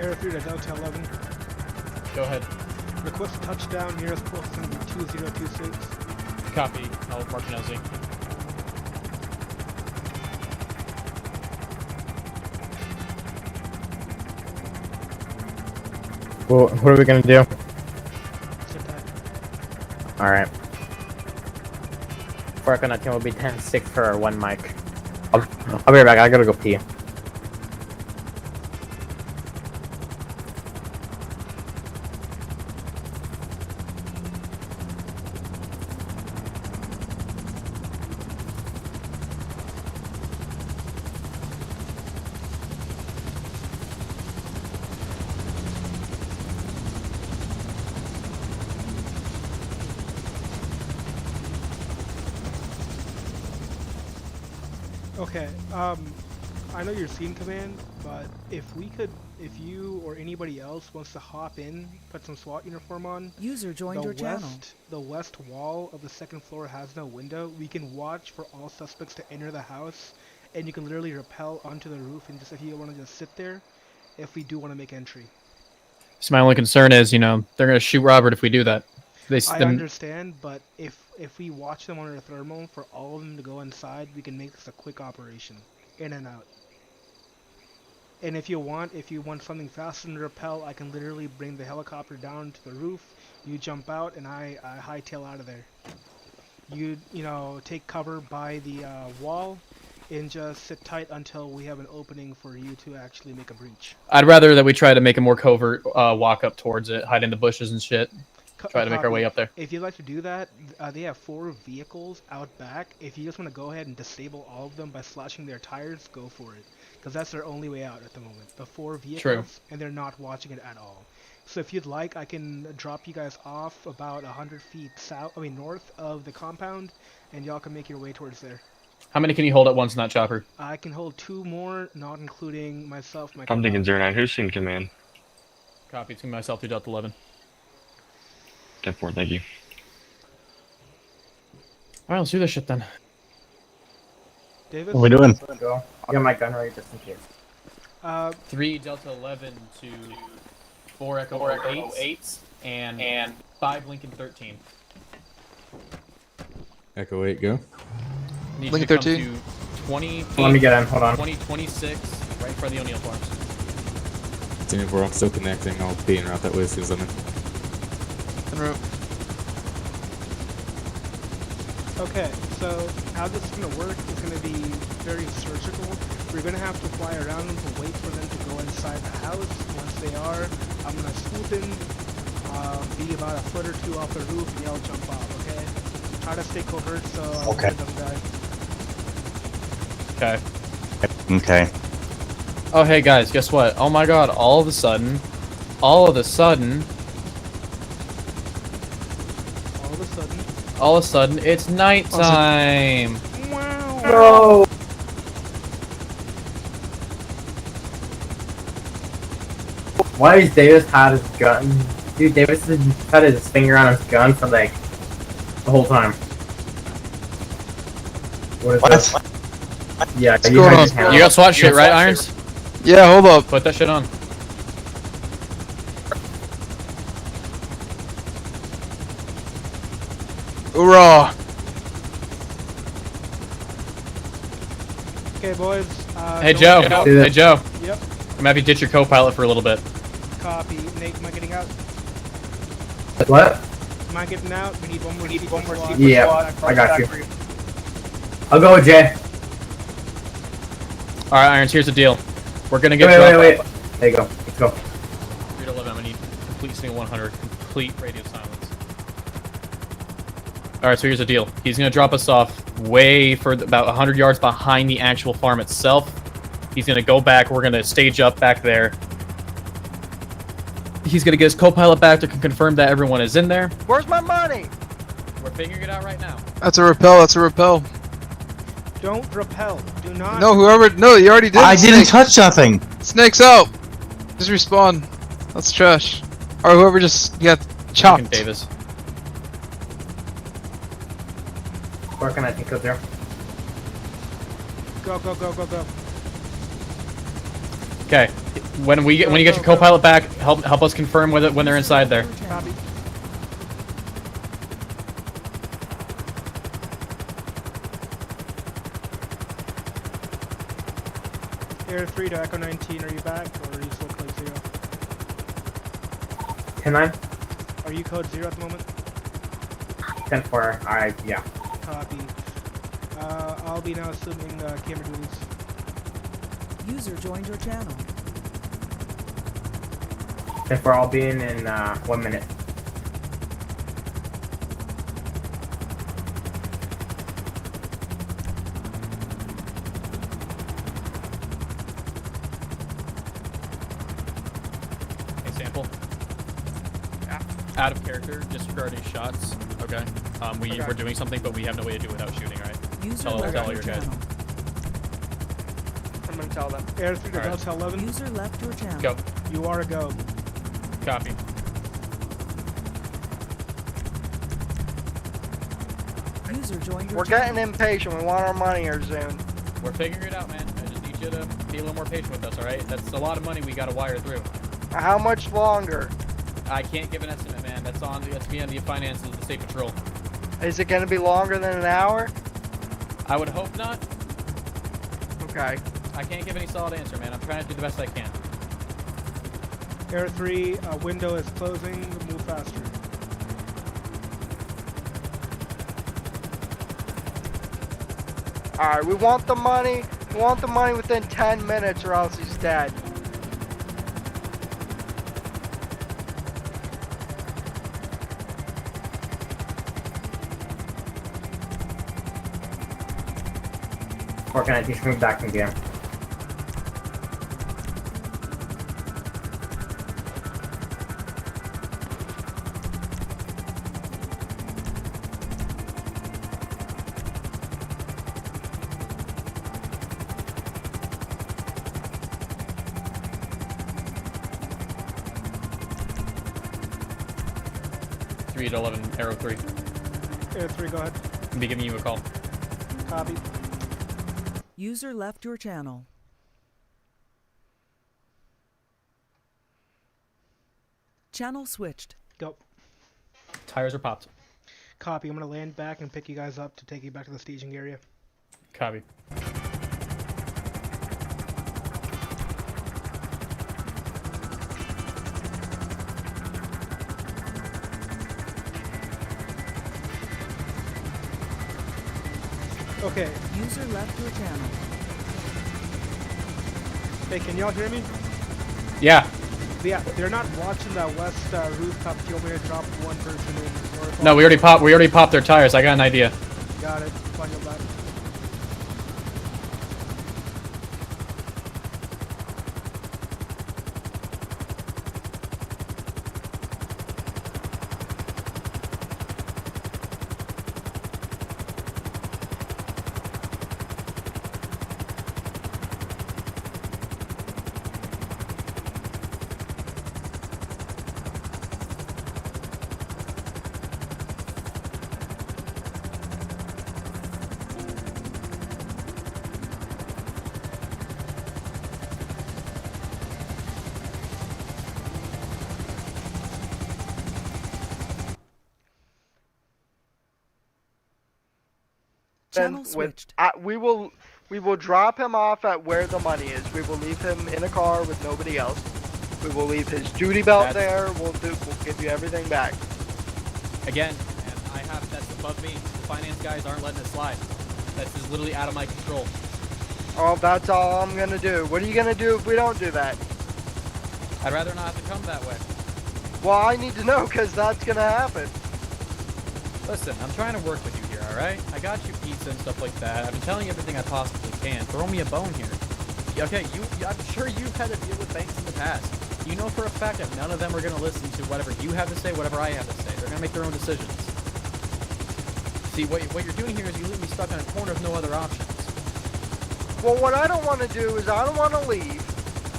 Air 3 to Delta 11. Go ahead. Request touchdown, nearest post is going to be 2026. Copy. I'll mark Nosy. Well, what are we gonna do? Sit tight. Alright. Work on that team will be 10-6 for our 1 mic. I'll be right back, I gotta go pee. Okay, I know you're scene command, but if you or anybody else wants to hop in, put some SWAT uniform on. User joined your channel. The west wall of the second floor has no window. We can watch for all suspects to enter the house, and you can literally rappel onto the roof, and just if you want to just sit there, if we do want to make entry. So my only concern is, you know, they're gonna shoot Robert if we do that. I understand, but if we watch them under thermal for all of them to go inside, we can make this a quick operation, in and out. And if you want something faster than rappel, I can literally bring the helicopter down to the roof. You jump out, and I hightail out of there. You know, take cover by the wall, and just sit tight until we have an opening for you to actually make a breach. I'd rather that we try to make a more covert walk up towards it, hide in the bushes and shit. Try to make our way up there. If you'd like to do that, they have 4 vehicles out back. If you just want to go ahead and disable all of them by slashing their tires, go for it. Because that's their only way out at the moment. The 4 vehicles, True. And they're not watching it at all. So if you'd like, I can drop you guys off about 100 feet north of the compound, and y'all can make your way towards there. How many can you hold at once in that chopper? I can hold 2 more, not including myself. I'm thinking 09. Who's in command? Copy. It's myself through Delta 11. 10-4, thank you. Alright, let's do this shit then. Davis? What are we doing? Go. I'll get my gun ready just in case. 3 Delta 11 to 4 Echo 8 and 5 Lincoln 13. Echo 8, go. Needs Lincoln to come 13. to 20. Let me get in, hold on. 2026, right in front of the O'Neill Farms. Team 4, I'm still connecting. I'll be en route that way as soon as I'm in. En route. Okay, so how this is going to work is going to be very surgical. We're going to have to fly around them to wait for them to go inside the house. Once they are, I'm going to swoop in, be about a foot or 2 off the roof, and y'all jump off, okay? Try to stay covert so Okay. it doesn't die. Okay. Okay. Oh, hey guys, guess what? Oh my god, all of a sudden, all of a sudden, it's nighttime. Wow. No! Why has Davis had his gun? Dude, Davis has had his finger on his gun for like the whole time. What is this? Yeah, What's you going had on? your hand You got SWAT shit, right, Irons? Yeah, hold up. Put that shit on. Hoorah! Okay, boys. Hey, don't- Joe. Hey, Joe. Yep. I'm gonna have you ditch your co-pilot for a little bit. Copy. Nate, am I getting out? What? Am I getting out? We need one more. Squad. Yeah, I got you. I'll go with Jay. Alright, Irons, here's the deal. We're gonna get Wait. There you go. Let's go. 3 to 11, I'm gonna need complete single 100, complete radio silence. Alright, so here's the deal. He's gonna drop us off way further, about 100 yards behind the actual farm itself. He's gonna go back, we're gonna stage up back there. He's gonna get his co-pilot back to confirm that everyone is in there. Where's my money? We're figuring it out right now. That's a rappel. That's a rappel. Don't repel. Do not. No, whoever. No, you already did. I didn't Snake. touch nothing. Snake's out. Just respawn. That's trash. Or whoever just got chopped. Davis. Working, I think, up there. Go. Okay. When you get your co-pilot back, help us confirm when they're inside there. Copy. Air 3 to Echo 19, are you back, or are you still code 0? 10-9? Are you code 0 at the moment? 10-4, yeah. Copy. I'll be now assuming camera duties. User joined your channel. 10-4, I'll be in 1 minute. Out of character, disregard any shots. Okay. We're doing something, but we have no way to do it without shooting, right? Tell all your guys. I'm gonna tell them. Air 3 to Delta 11. User left your channel. Go. You are a go. Copy. User joined your We're getting impatient. We want our money here soon. We're figuring it out, man. I just need you to be a little more patient with us, alright? That's a lot of money we gotta wire through. How much longer? I can't give an estimate, man. That's me on the finances of the state patrol. Is it gonna be longer than an hour? I would hope not. Okay. I can't give any solid answer, man. I'm trying to do the best I can. Air 3, window is closing. Move faster. Alright, we want the money. We want the money within 10 minutes or else he's dead. Working, I think she's coming back from game. Three to 11, Arrow 3. Air 3, go ahead. I'll be giving you a call. Copy. User left your channel. Channel switched. Go. Tires are popped. Copy. I'm gonna land back and pick you guys up to take you back to the staging area. Copy. Okay. User left your channel. Hey, can y'all hear me? Yeah. Yeah, they're not watching that west rooftop. Do you want me to drop one person in? Or No, we already popped their tires. I got an idea. Got it. Fine, you'll back. Channel switched. We will drop him off at where the money is. We will leave him in a car with nobody else. We will leave his duty belt there. We'll give you everything back. Again, and that's above me. The finance guys aren't letting it slide. That's just literally out of my control. Oh, that's all I'm gonna do. What are you gonna do if we don't do that? I'd rather not have to come that way. Well, I need to know, because that's gonna happen. Listen, I'm trying to work with you here, alright? I got you pizza and stuff like that. I've been telling you everything I possibly can. Throw me a bone here. Okay, I'm sure you've had to deal with banks in the past. You know for a fact that none of them are going to listen to whatever you have to say, whatever I have to say. They're going to make their own decisions. See, what you're doing here is you leave me stuck in a corner with no other options. Well, what I don't want to do is I don't want to leave.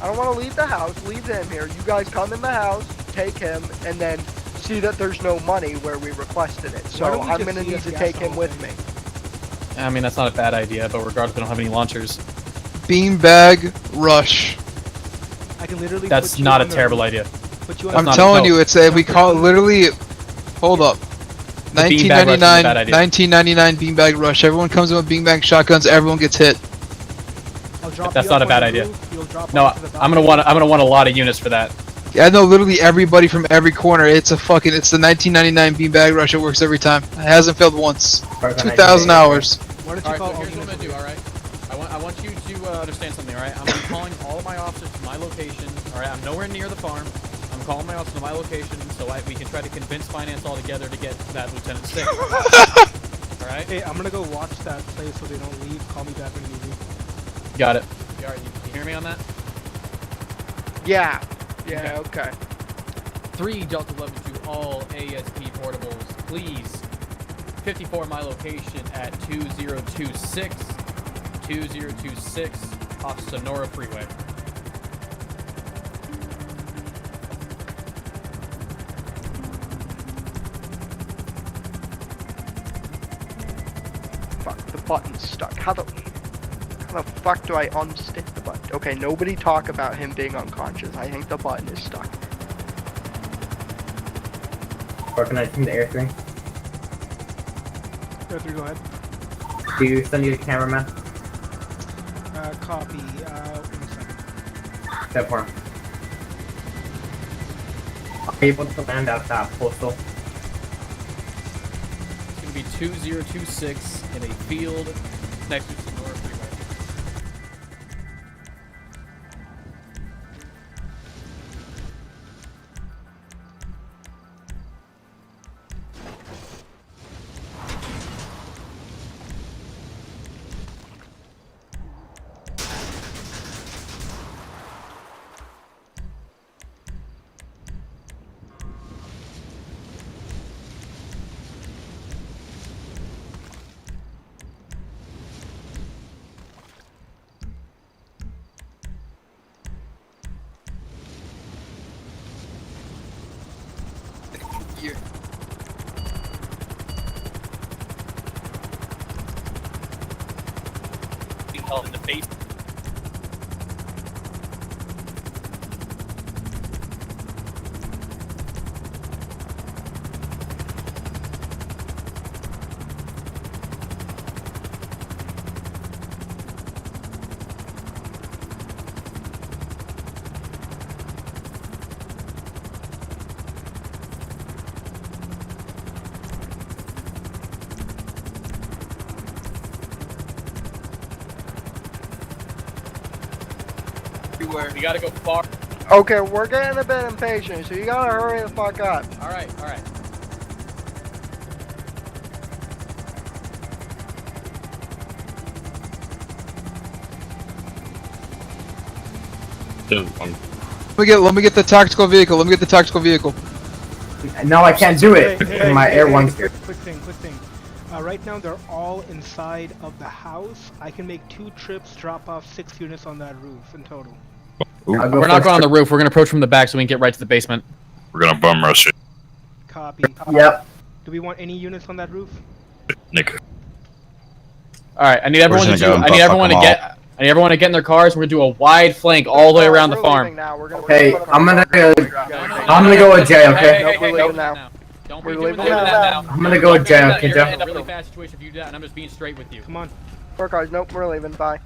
I don't want to leave the house, leave them here. You guys come in the house, take him, and then see that there's no money where we requested it. So I'm going to need to take him with me. I mean, that's not a bad idea, but regardless, we don't have any launchers. Beanbag rush. I can literally. That's not a terrible idea. I'm telling you, it's a we call it literally. Hold up. 1999 beanbag rush. Everyone comes in with beanbag shotguns. Everyone gets hit. That's not a bad idea. No, I'm gonna want a lot of units for that. Yeah, I know literally everybody from every corner. It's the 1999 beanbag rush. It works every time. It hasn't failed once. 2,000 hours. Alright, so here's what I'm gonna do, alright? I want you to understand something, alright? I'm gonna be calling all of my officers to my location, alright? I'm nowhere near the farm. I'm calling my officers to my location so we can try to convince finance all together to get that lieutenant sick. Alright? Hey, I'm gonna go watch that place so they don't leave. Call me back when you leave. Got it. You hear me on that? Yeah. Yeah, okay. 3 Delta 11 to all ASP portables, please. 54 my location at 2026 off Sonora Freeway. Fuck, the button's stuck. How the fuck do I unstick the button? Okay, nobody talk about him being unconscious. I think the button is stuck. Organizing the Air 3. Air 3, go ahead. Do you send you a cameraman? Copy. 1 second. Step 4. Are you able to land at that postal? It's going to be 2026 in a field next to Sonora Freeway. In the face. We gotta go far. Okay, we're getting a bit impatient, so you gotta hurry the fuck up. Alright. Let me get the tactical vehicle. No, I can't do it. My Air 1's here. Quick thing. Right now they're all inside of the house. I can make 2 trips, drop off 6 units on that roof in total. We're not going on the roof. We're gonna approach from the back so we can get right to the basement. We're gonna bum rush it. Copy. Yep. Do we want any units on that roof? Nick. Alright, I need everyone to get in their cars. We're gonna do a wide flank all the way around the farm. Hey, I'm gonna go with Jay, okay? We're leaving now. Don't be doing that now. I'm gonna go with Jay, okay, You're gonna Joe? end up in a really bad situation if you do that, and I'm just being straight with you. Come on. 4 cars, nope, we're leaving, bye.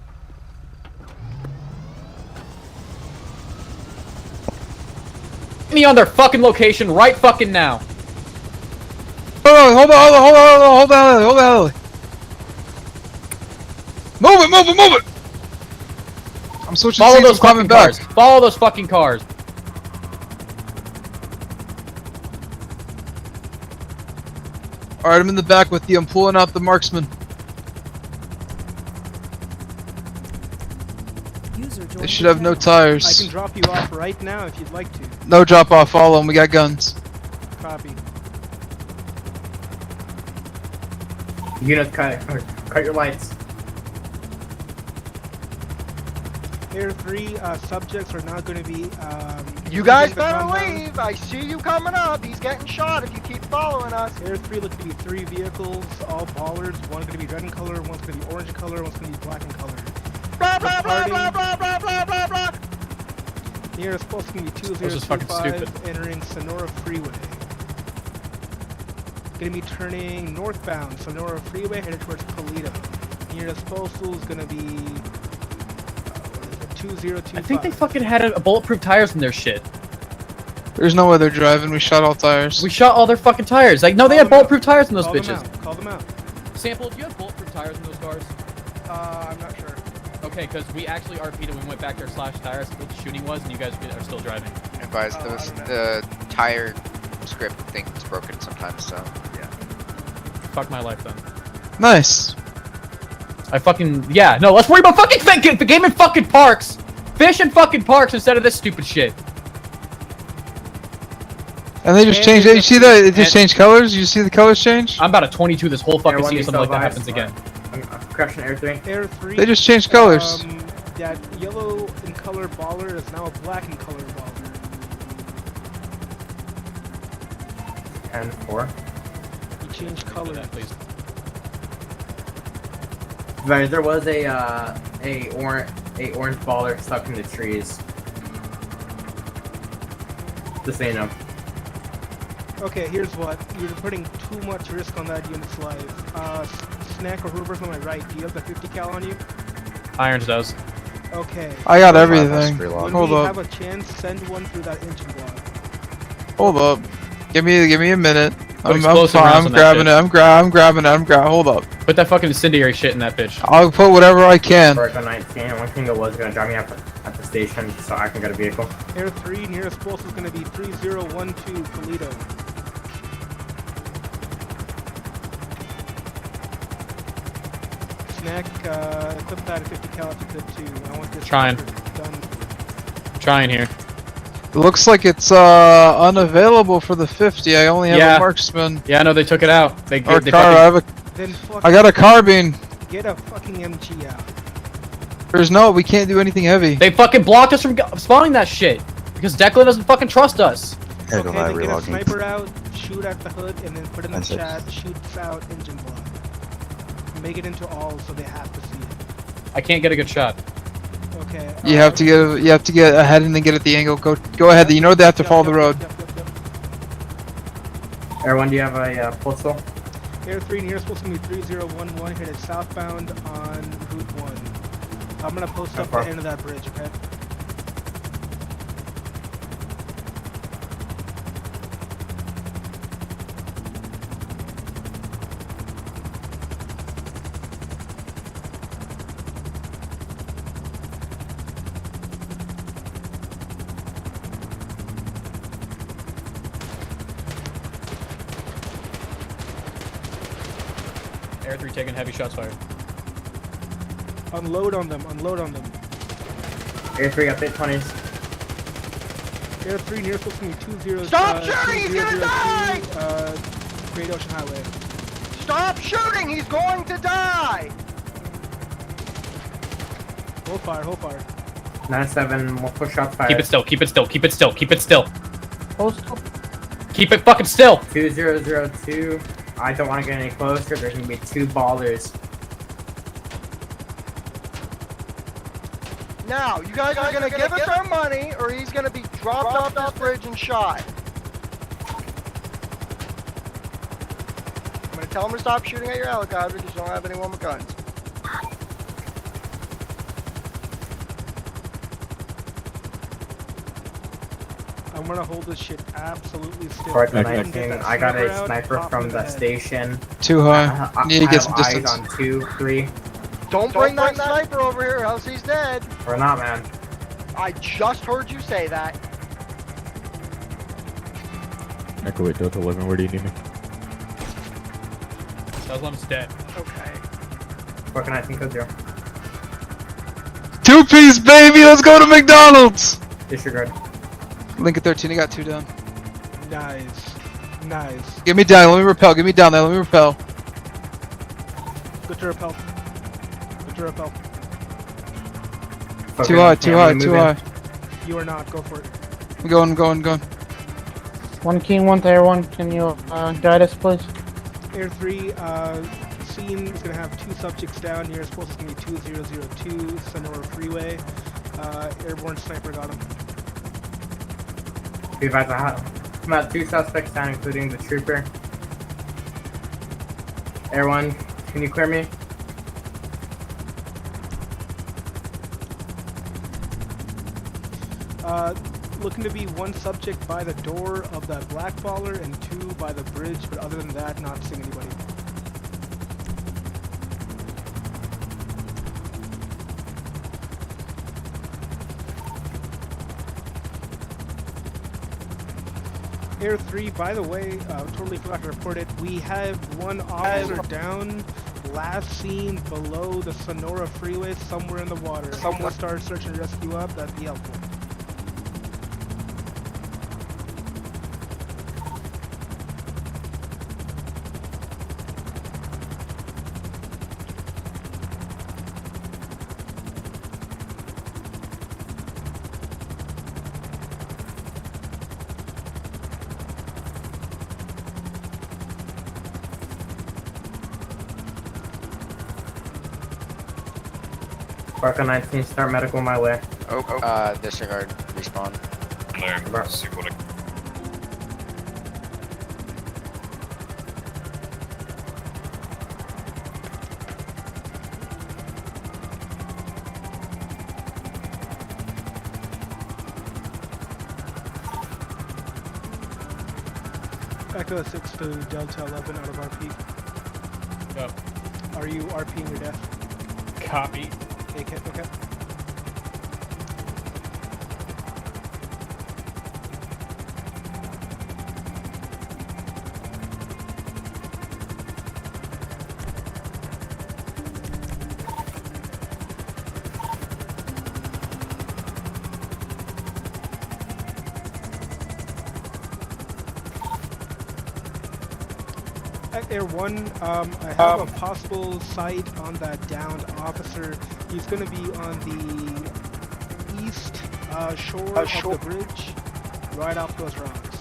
Me on their fucking location right fucking now. hold on. Move it. I'm switching Follow seats, those I'm climbing fucking back. cars. Follow those fucking cars. Alright, I'm in the back with you. I'm pulling out the marksman. User They joined should your have no channel. I tires. can drop you off right now if you'd like to. No drop off, follow them. We got guns. Copy. Units, cut your lights. Air 3 subjects are not going to be. You guys leaving the better compound. leave. I see you coming up. He's getting shot if you keep following us. Air 3 look to be 3 vehicles, all ballers. One's going to be red in color, one's going to be orange in color, one's going to be black in color. Blah, blah, blah, blah, blah, blah, blah, blah, blah. Nearest post is going to be This is fucking 2025 entering Sonora Freeway. Going to be turning northbound Sonora Freeway headed towards Toledo. Nearest postal is going to be 2025. I think they fucking had a bulletproof tires in their shit. There's no way they're driving. We shot all tires. We shot all their fucking tires. Like, no, they had bulletproof tires in those bitches. Call them out. Sample, do you have bulletproof tires in those cars? I'm not sure. Okay, because we actually RP'd and we went back there / tires what the shooting was, and you guys are still driving. Advise the tire script thing is broken sometimes, so yeah. Fuck my life then. Nice. Yeah, no, let's worry about fucking the game in fucking parks! Fish in fucking parks instead of this stupid shit. And they just changed it. You see that? It just changed colors? You see the colors change? I'm about to 22 this whole fucking Air 1, scene if something like that device. happens again. I'm crushing Air 3. Air 3. They just changed colors. That yellow in color baller is now a black in color baller. 10-4. He changed color. Please. Right, there was a orange baller stuck in the trees. Just so you know. Okay, here's what. You're putting too much risk on that unit's life. Snack or Hoovers on my right. Do you have the 50 cal on you? Irons does. Okay. I got everything. When Hold we up. have a chance, send one through that engine block. Hold up. Give me a minute. I'm explosive fine. rounds I'm on that grabbing bitch. it. I'm grabbing it. Hold up. Put that fucking incendiary shit in that bitch. I'll put whatever I can. Work on 19. One thing that was gonna drop me at the station so I can get a vehicle. Air 3, nearest post is going to be 3012 Toledo. Snack, equip that at 50 cal if you could too. I want this Trying. done. Trying here. It looks like it's unavailable for the 50. I only have Yeah. a marksman. Yeah, no, they took it out. They Or they car. Then I got a carbine. Get a fucking MG out. We can't do anything heavy. They fucking blocked us from spawning that shit because Declan doesn't fucking trust us. Hey, Okay, I then get a relogging. sniper out, shoot at the hood, and then put in the 10-6. chat, shoots out engine block. Make it into all so they have to see it. I can't get a good shot. Okay. You have to get ahead and then get at the angle. Go ahead. You know they have to follow the road. Air 1, do you have a postal? Air 3 near supposed to be 3011 headed southbound on Route 1. I'm gonna post up the end of that bridge, okay? Air 3 taking heavy shots fired. Unload on them, unload on them. Air 3 update 20s. Air 3 near supposed to be 20. Stop shooting! He's gonna die! Great Ocean Highway. Stop shooting! He's going to die! Hold fire, hold fire. 9-7, we'll push shots fired. Keep it still. Keep it still. Keep it still. Keep it still. Keep it fucking still. 2002. I don't want to get any closer. There's gonna be 2 ballers. Now, you guys are gonna give us our money, or he's gonna be dropped off this bridge and shot. I'm gonna tell him to stop shooting at your helicopter, just don't have anyone with guns. I'm gonna hold this shit absolutely still. For the If I can 19, get that I got sniper a out, sniper pop from me the head. station. Too high. I Need to get some have eyes distance. on 2, 3. Don't bring that sniper over here, else he's dead. Or not, man. I just heard you say that. Echo 8 Delta 11, where do you need me? Muslim's dead. Okay. What can I think of, Joe? 2-piece, baby! Let's go to McDonald's! Disregard. Link at 13, I got 2 down. Nice. Nice. Get me down, let me repel, get me down there, let me repel. Good to repel. Good to repel. Okay, Too high, too I'm high, gonna too move in. high. You are not. Go for it. I'm going, I'm going, I'm going. 1 King, 1 Tier 1, can you guide us, please? Air 3, scene is going to have 2 subjects down here. Supposed it's going to be 2002, Sonora Freeway. Airborne sniper got him. Be advised, I have about 2 suspects down, including the trooper. Air 1, can you clear me? Looking to be 1 subject by the door of that black baller and 2 by the bridge, but other than that, not seeing anybody. Air 3, by the way, totally forgot to report it. We have 1 officer down, last seen below the Sonora Freeway, somewhere in the water. If someone starts search and rescue up, that'd be helpful. Barca 19, start medical my way. Disregard. Respawn. There, let's see what I... Echo 6 to Delta 11 out of RP. Go. Are you RPing your death? Copy. Okay, okay. Air 1, I have a possible sight on that downed officer. He's going to be on the east shore of the bridge, right off those rocks.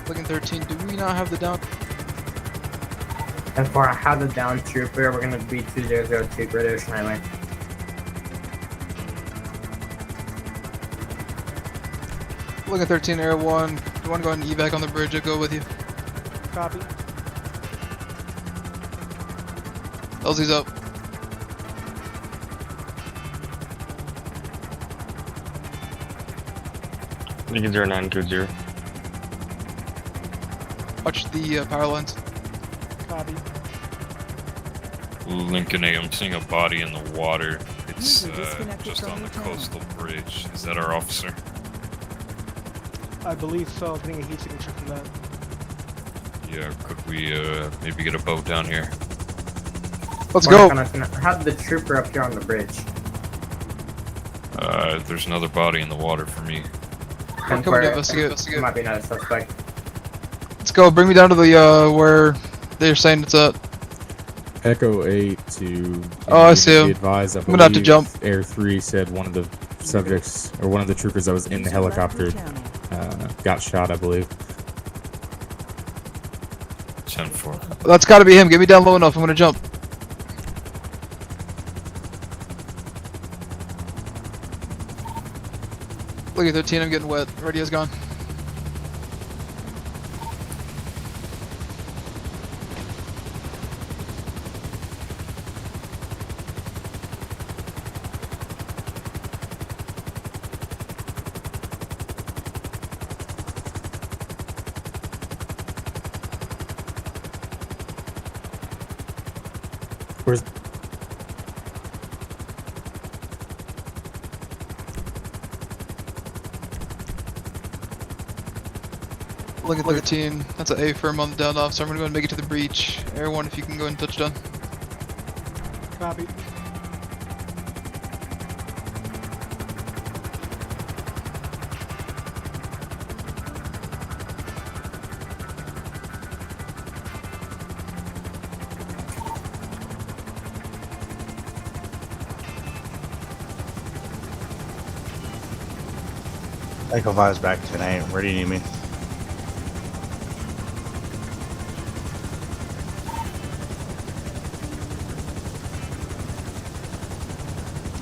Looking 13, do we not have the down? And for I have the down trooper, we're gonna be 2002 British Highway. Looking 13, Air 1. Do you want to go ahead and evac on the bridge? I'll go with you. Copy. LZ's up. Lincoln 0920. Watch the power lines. Copy. Lincoln 8, I'm seeing a body in the water. It's User disconnected just from on the your channel. coastal bridge. Is that our officer? I believe so. I'm getting a heat signature from that. Yeah, could we maybe get a boat down here? Let's go. Have the trooper up here on the bridge. There's another body in the water for me. We're coming to investigate. Might be another suspect. Let's go. Bring me down to the where they're saying it's at. Echo 8 to... Oh, I see him. Be advised, I I'm gonna have to believe jump. Air 3 said one of the subjects, or one of the troopers that was in the helicopter got shot, I believe. 10-4. That's got to be him. Get me down low enough. I'm gonna jump. Look at 13. I'm getting wet. Radio's gone. Where's Look at 13. That's an A firm on the down off, so I'm gonna go and make it to the breach. Air 1 if you can go and touch down. Copy. Echo 5's back tonight. Where do you need me?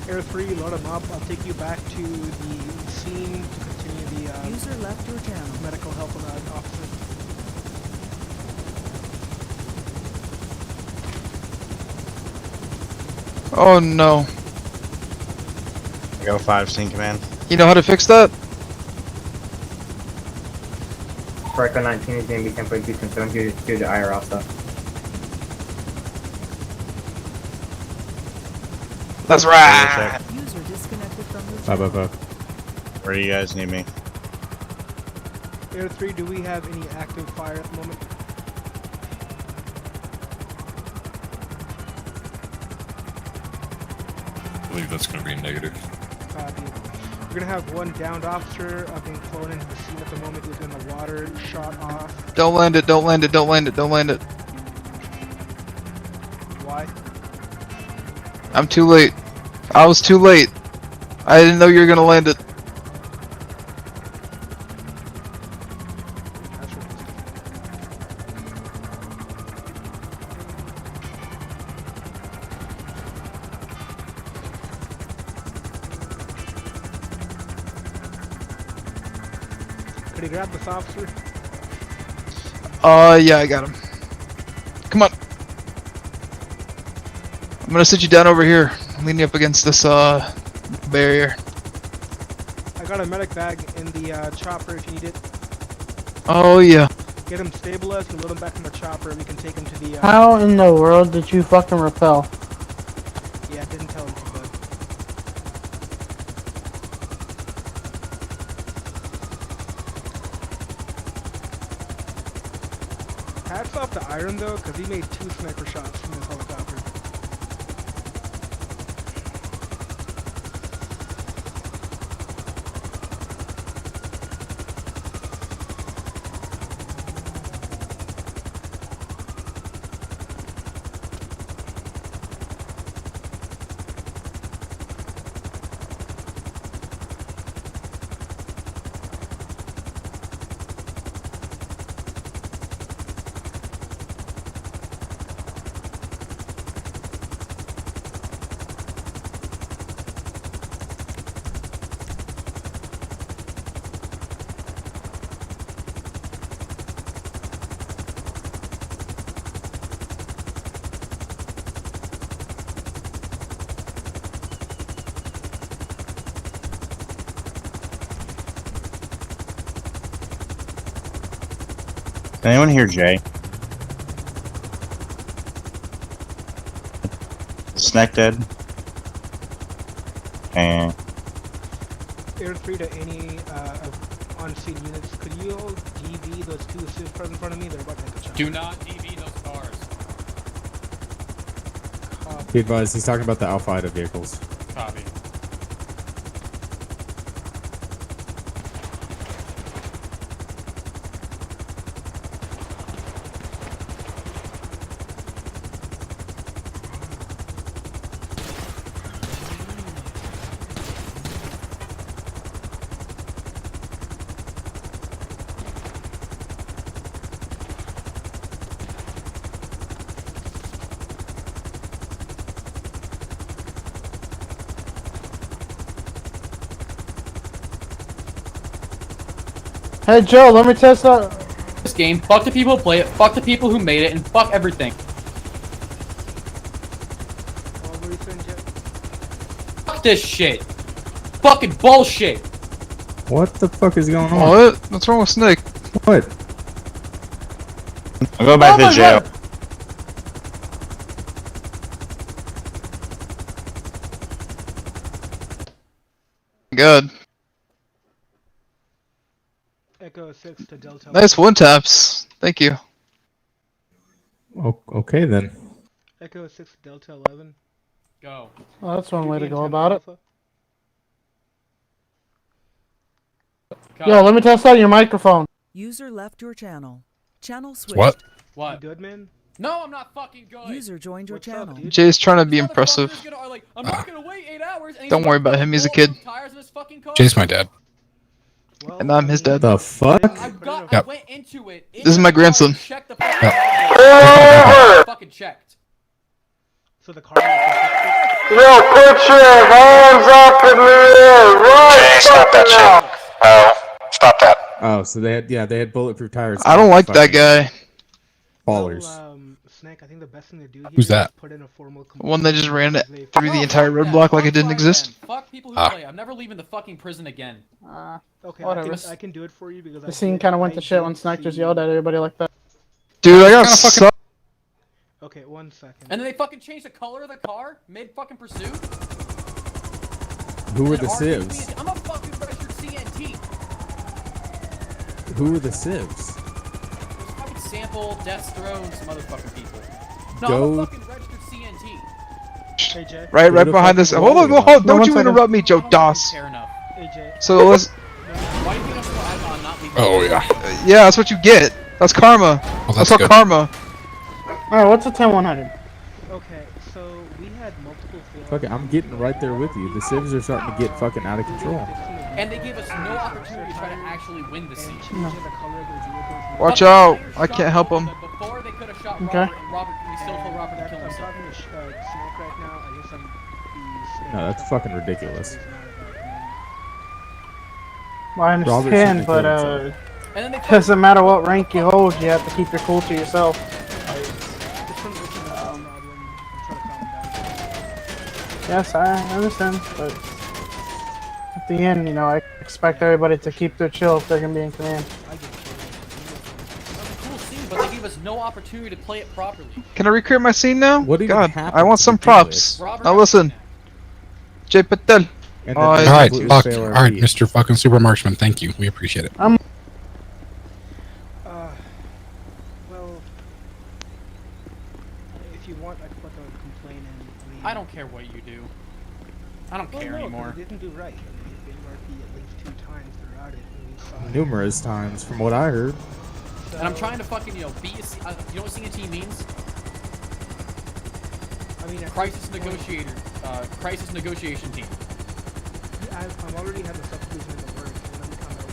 Air 3, load them up. I'll take you back to the scene to continue the User left your channel. medical help on that officer. Oh no. Echo 5, scene command. You know how to fix that? Echo 19 is going to be 10.2 concerned due to the IRL stuff. That's right. User disconnected from your Bye, channel. bye, bye. Where do you guys need me? Air 3, do we have any active fire at the moment? I believe that's going to be a negative. Copy. We're gonna have one downed officer being flown into the scene at the moment. He's in the water, shot off. Don't land it, don't land it, don't land it, don't land it. Why? I'm too late. I was too late. I didn't know you were gonna land it. Could he grab this officer? Yeah, I got him. Come on. I'm gonna sit you down over here. I'm leaning up against this, barrier. I got a medic bag in the chopper if you need it. Oh, yeah. Get him stabilized and load him back in the chopper and we can take him to the, How in the world did you fucking repel? Yeah, I didn't tell him to, bud. Hats off to Iron though, because he made 2 sniper shots from his helicopter. Can anyone hear Jay? Snack dead. And Air 3 to any on-scene units. Could you DV those 2 Supras in front of me? They're about to take a shot. Do not DV those cars. Be advised, he's talking about the Alpha Ida vehicles. Copy. Hey Joe, let me test that. This game, fuck the people who play it, fuck the people who made it, and fuck everything. Fuck this shit. Fucking bullshit. What the fuck is going on? What? What's wrong with Snake? What? I'll go back to jail. God. Echo 6 to Delta. Nice one taps. Thank you. Okay then. Echo 6 to Delta 11. Go. Well, that's one Could way you to be go in about it. Alpha? Yo, let me test out your microphone. User left your channel. Channel switched. What? What? You good, man? No, I'm not fucking good. User joined your What's up, channel. dude? Jay's trying to be These impressive. motherfuckers are like, I'm not gonna wait 8 hours. And he's Don't got worry about fucking him, he's a kid. bulletproof tires in his fucking car. Jay's my dad. Well, And I'm his dad. The fuck? I Yep. went into it. This is my grandson. Checked the fucking fucking checked. So the car. Yo, put your hands up in the air, right? Jay, stop that shit. Oh, stop that. Oh, so they had bulletproof tires. I don't like that guy. Ballers. Well, Snake, I think the best thing to do here Who's that? is put in a formal One that just ran it complaint. through the entire roadblock like it didn't exist. Fuck people who Ah. play. I'm never leaving the fucking prison again. Okay, Whatever. I can do it for you because The scene kind of went to shit when Snack just yelled at everybody like that. Dude, I got Kinda fucking- sucked. Okay, 1 second. And then they fucking changed the color of the car mid fucking pursuit. Who were And the argued civs? me- I'm a fucking registered CNT. Who were the civs? There's fucking Sample, Deathstroke, and some other fucking people. No, Go- I'm a fucking registered CNT. Hey, Jay. Right Go to behind this. fucking Hold on, Walmart. hold on. No, Don't one you second. interrupt me, Joe I don't Doss. care enough. Hey, Jay. So let's. Why do you think I'm so on not leaving? Oh, yeah. Yeah, that's what you get. That's karma. Well, That's that's called good. karma. Alright, what's a 10-100? Okay, so we had multiple failures. Fuck it, I'm getting right there with you. The civs are starting to get fucking out of control. And they gave us no opportunity to try to actually win the And scene. changing the color of their vehicles. Watch out. I can't help him. Before they could have shot Okay. Robert, and Robert, we still told Robert to I'm kill himself. talking to Snake right now. I guess I'm. No, that's fucking ridiculous. Well, I Robert understand, shouldn't have but killed himself. And then they doesn't matter what rank you hold, you have to keep your cool to yourself. Yes, I understand, but at the end, you know, I expect everybody to keep their chill if they're gonna be in command. cool scene, but they gave us no opportunity to play it properly. Can I recreate my scene now? What even God, happened I want to some begin with? props. Robert Now got listen. Jay Patel. And Oh, then yeah. Alright, completely fuck. fail our Alright, beat. Mr. fucking Super Marksman, thank you. We appreciate it. Well, if you want, I can put the complaint in. I don't care what you do. I don't care anymore. You didn't do right. I mean, you've been RP at least 2 times throughout it. And we saw it. Numerous times, from what I heard. So, And I'm trying to fucking, you know, be a you know what CNT means? I mean, Crisis negotiator, crisis negotiation team. I'm already having a subdivision in the works, and I'm kind of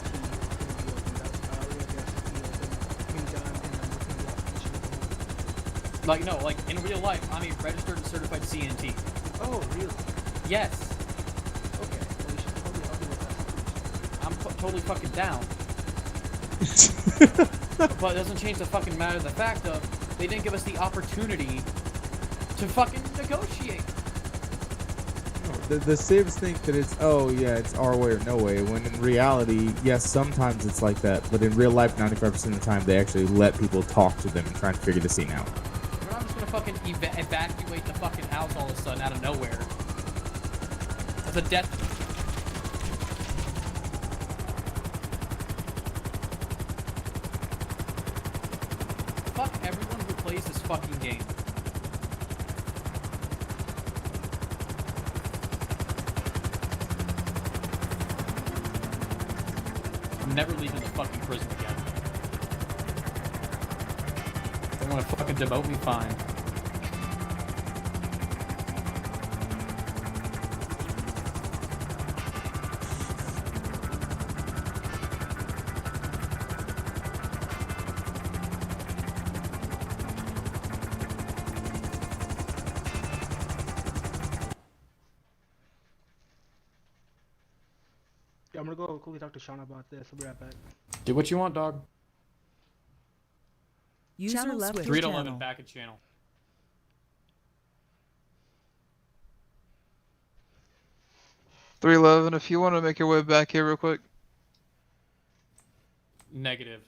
Like, no, like, in real life, I'm a registered and certified CNT. Oh, really? Yes. Okay. Well, we should probably help you with that. I'm totally fucking down. But it doesn't change the fucking matter of the fact of they didn't give us the opportunity to fucking negotiate. The civs think that it's, oh yeah, it's our way or no way, when in reality, yes, sometimes it's like that, but in real life, 95% of the time, they actually let people talk to them and try and figure the scene out. We're not just gonna fucking evacuate the fucking house all of a sudden out of nowhere. It's a death. Fuck everyone who plays this fucking game. I'm never leaving the fucking prison again. If they want to fucking demote me, fine. Yeah, I'm gonna go quickly talk to Sean about this. I'll be right back. Do what you want, dog. User Channel left switch. your 3 to 11 channel. back at channel. $311, if you want to make your way back here real quick. Negative.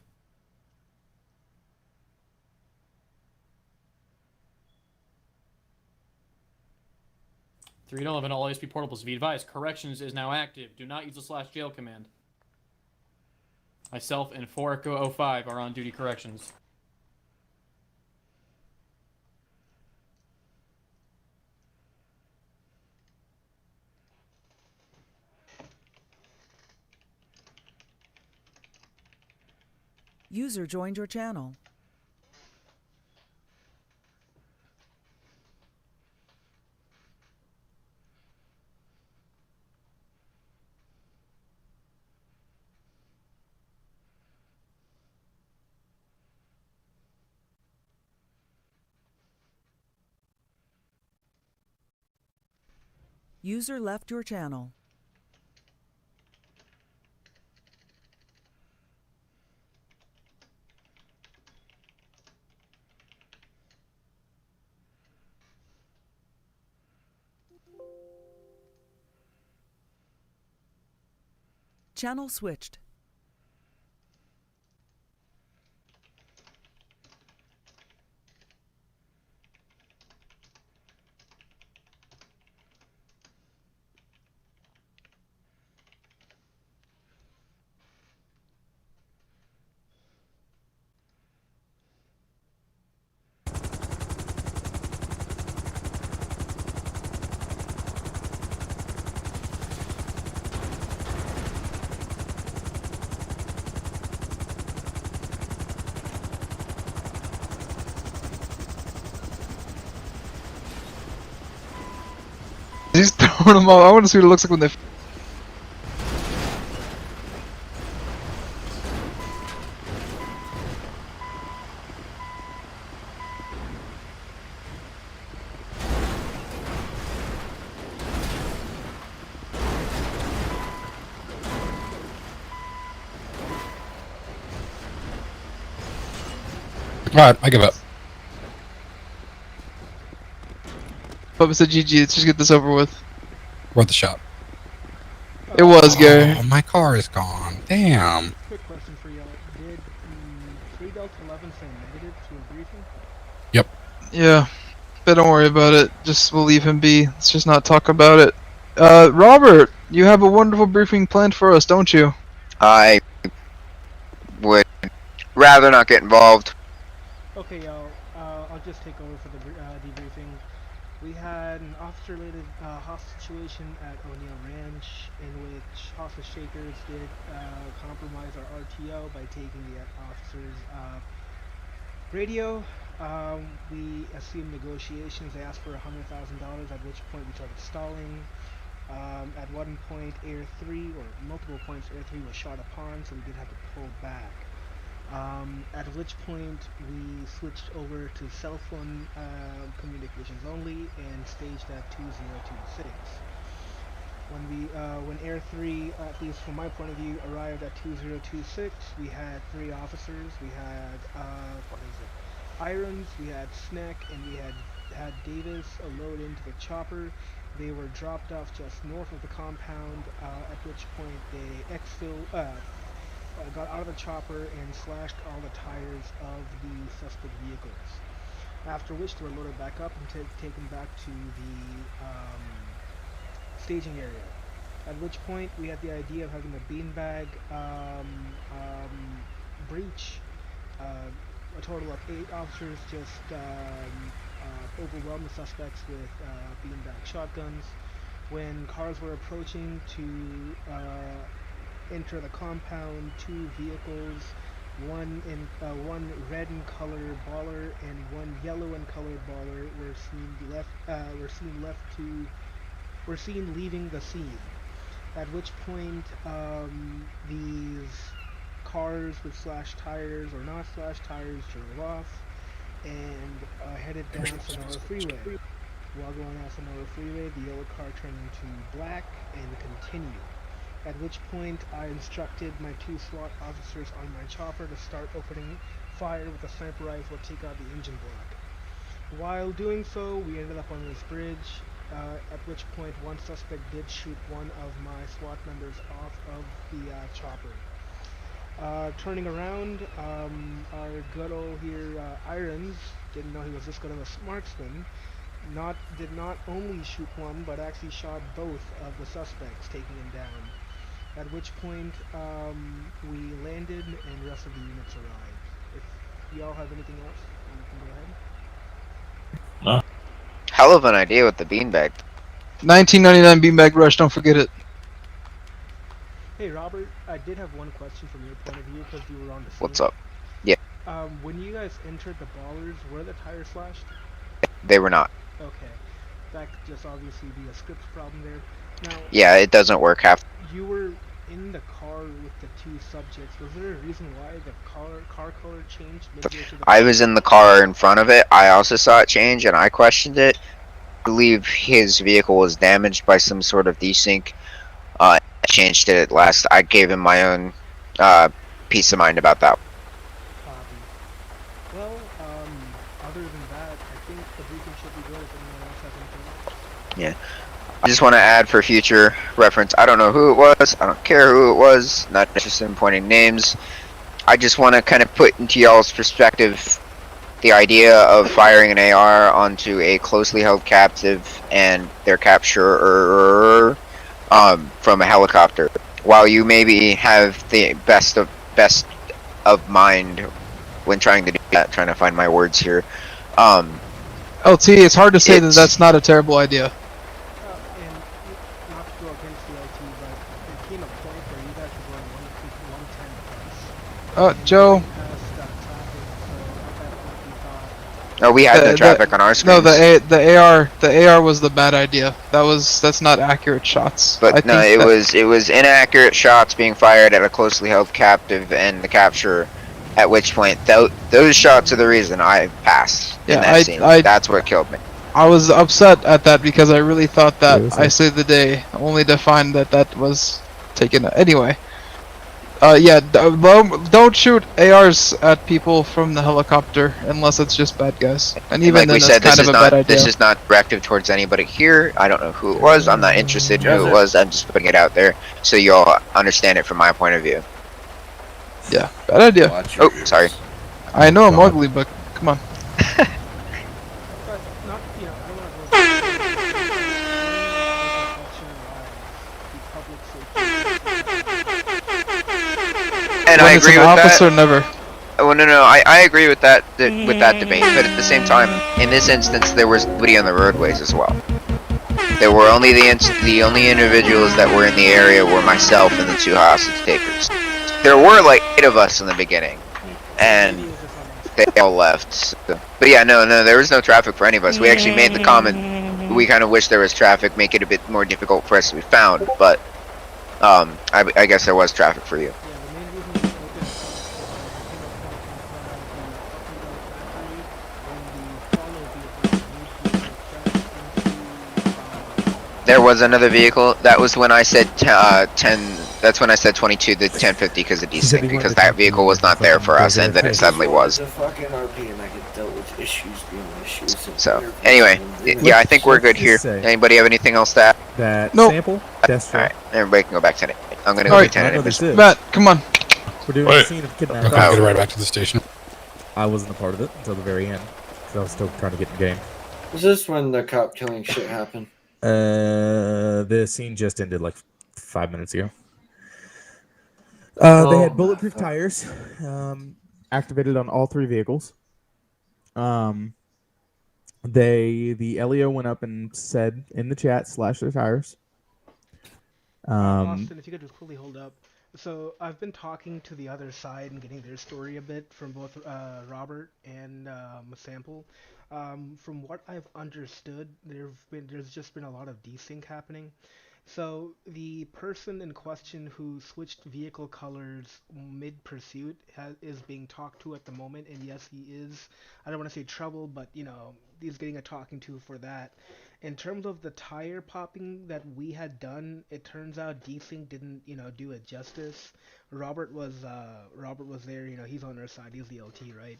311 all ASP portables. Be advised, corrections is now active. Do not use the /jail command. Myself and 4-Echo-05 are on duty corrections. User joined your channel. User left your channel. Channel switched. He's throwing them off. I want to see what it looks like when they. Alright, I give up. Papa said GG, let's just get this over with. Worth the shot. It was, Gary. Oh, my car is gone. Damn. Quick question for y'all. Did 3 Delta 11 say negative to a briefing? Yep. Yeah. But don't worry about it. Just we'll leave him be. Let's just not talk about it. Robert, you have a wonderful briefing planned for us, don't you? I would rather not get involved. Okay, y'all. I'll just take over for the debriefing. We had an officer-related hostage situation at O'Neill Ranch, in which hostage shakers did compromise our RTO by taking the officer's radio. We assumed negotiations. They asked for $100,000, at which point we started stalling. At one point, Air 3, or multiple points, Air 3 was shot upon, so we did have to pull back. At which point we switched over to cell phone communications only and staged at 2026. When Air 3, at least from my point of view, arrived at 2026, we had 3 officers. We had Irons, we had Snack, and we had Davis load into the chopper. They were dropped off just north of the compound, at which point they got out of the chopper and slashed all the tires of the suspect vehicles. After which they were loaded back up and taken back to the staging area. At which point we had the idea of having a beanbag breach. A total of 8 officers just overwhelmed the suspects with beanbag shotguns. When cars were approaching to enter the compound, 2 vehicles, one red in color baller and one yellow in color baller were seen leaving the scene. At which point these cars with slashed tires or not slashed tires drove off and headed down Sonora Freeway. While going down Sonora Freeway, the yellow car turned into black and continued. At which point I instructed my 2 SWAT officers on my chopper to start opening fire with a sniper rifle to take out the engine block. While doing so, we ended up on this bridge, at which point one suspect did shoot one of my SWAT members off of the chopper. Turning around, our good old here, Irons, didn't know he was this good of a marksman, did not only shoot one, but actually shot both of the suspects, taking him down. At which point, we landed and the rest of the units arrived. If y'all have anything else, you can go ahead. Hell of an idea with the beanbag. 1999 beanbag rush. Don't forget it. Hey Robert, I did have one question from your point of view because you were on the scene. What's up? Yeah, When you guys entered the ballers, were the tires slashed? they were not. Okay. That could just obviously be a script problem there. Now, Yeah, it doesn't work half. you were in the car with the two subjects. Was there a reason why the car color changed midway through the I was in the car in front of it. I also saw it change, and I questioned it. I believe his vehicle was damaged by some sort of desync. I changed it at last. I gave him my own peace of mind about that. Well, other than that, I think the briefing should be good if anyone else has anything else. Yeah. I just want to add for future reference, I don't know who it was. I don't care who it was. Not interested in pointing names. I just want to kind of put into y'all's perspective the idea of firing an AR onto a closely held captive and their capturer from a helicopter. While you maybe have the best of mind when trying to do that, trying to find my words here. LT, it's hard to say that that's not a terrible idea. And not to go against the LT, but there came a point where you guys were going 110 plus. Joe. Oh, we had no traffic on our screens. No, the AR was the bad idea. That's not accurate shots. But no, it was inaccurate shots being fired at a closely held captive and the capturer. At which point, those shots are the reason I passed in that scene. That's what killed me. I was upset at that because I really thought that I saved the day, only to find that was taken. Anyway. Yeah, don't shoot ARs at people from the helicopter unless it's just bad guys. And even like then, we said, that's kind of a bad idea. this is not directed towards anybody here. I don't know who it was. I'm not interested in who it was. I'm just putting it out there so you all understand it from my point of view. Yeah, bad idea. Oh, sorry. I know I'm ugly, but come on. And I agree with officer, that. Never. Oh no, I agree with that debate, but at the same time, in this instance, there was nobody on the roadways as well. There were only the only individuals that were in the area were myself and the two hostage takers. There were like 8 of us in the beginning, and they all left. So. But yeah, no, there was no traffic for any of us. We actually made the comment. We kind of wish there was traffic, make it a bit more difficult for us to be found. But I guess there was traffic for you. There was another vehicle. That was when I said 10. That's when I said 22 to 1050 because of desync, because that vehicle was not there for us, and then it suddenly was. So anyway, yeah, I think we're good here. Anybody have anything else to add? That nope. Sample. All right, everybody can go back to it. I'm gonna go get Lieutenant. Matt, come on. We're doing a scene of kidnapping. Okay, I'll get it right back to the station. I wasn't a part of it until the very end, because I was still trying to get in the game. Was this when the cop killing shit happened? The scene just ended like 5 minutes ago. They had bulletproof tires, activated on all 3 vehicles. The LEO went up and said in the chat, slash their tires. Austin, if you could just quickly hold up. So I've been talking to the other side and getting their story a bit from both Robert and Sample. From what I've understood, there's just been a lot of desync happening. So the person in question who switched vehicle colors mid-pursuit is being talked to at the moment, and yes, he is, I don't want to say trouble, but, you know, he's getting a talking to for that. In terms of the tire popping that we had done, it turns out desync didn't, you know, do it justice. Robert was there, you know, he's on our side, he's the LT, right?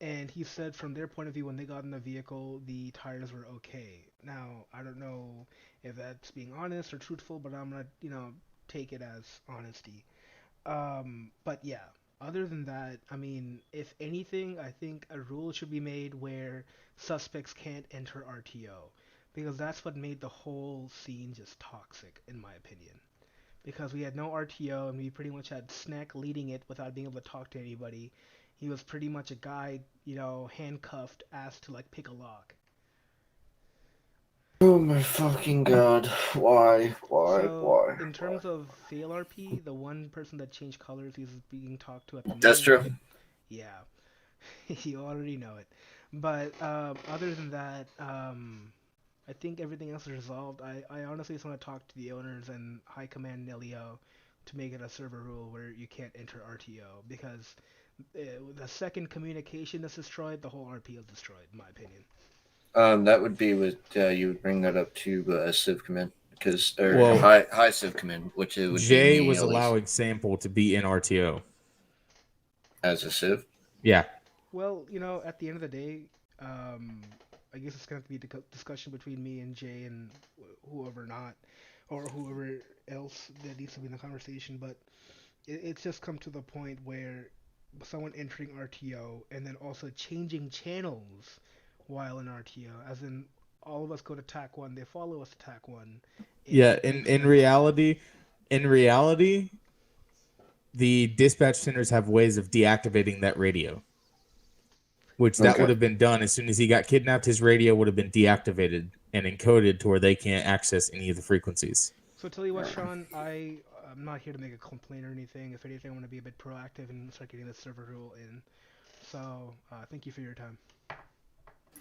And he said from their point of view, when they got in the vehicle, the tires were okay. Now, I don't know if that's being honest or truthful, but I'm gonna, you know, take it as honesty. But yeah, Other than that, I mean, if anything, I think a rule should be made where suspects can't enter RTO, because that's what made the whole scene just toxic, in my opinion. Because we had no RTO and we pretty much had Snack leading it without being able to talk to anybody. He was pretty much a guy, handcuffed, asked to like pick a lock. Oh my fucking god. Why? So, Why? in terms of fail RP, the one person that changed colors he's being talked to at the That's moment. true. Yeah, you already know it. But other than that, I think everything else is resolved. I honestly just want to talk to the owners and High Command Nelio to make it a server rule where you can't enter RTO because the second communication is destroyed, the whole RP is destroyed, in my opinion. That would be with you would bring that up to Civ Command because or Well, high Civ Command, which it would be Jay me was at least allowing Sample to be in RTO. as a Civ. Yeah. Well, at the end of the day, I guess it's going to be a discussion between me and Jay and whoever not, or whoever else that needs to be in the conversation. But it's just come to the point where someone entering RTO and then also changing channels while in RTO, as in all of us go to TAC 1, they follow us to TAC 1. Yeah, in reality, the dispatch centers have ways of deactivating that radio. Which that would have been done as soon as he got kidnapped. His radio would have been deactivated and encoded to where they can't access any of the frequencies. So tell you what, Sean, I'm not here to make a complaint or anything. If anything, I want to be a bit proactive and start getting the server rule in. So thank you for your time.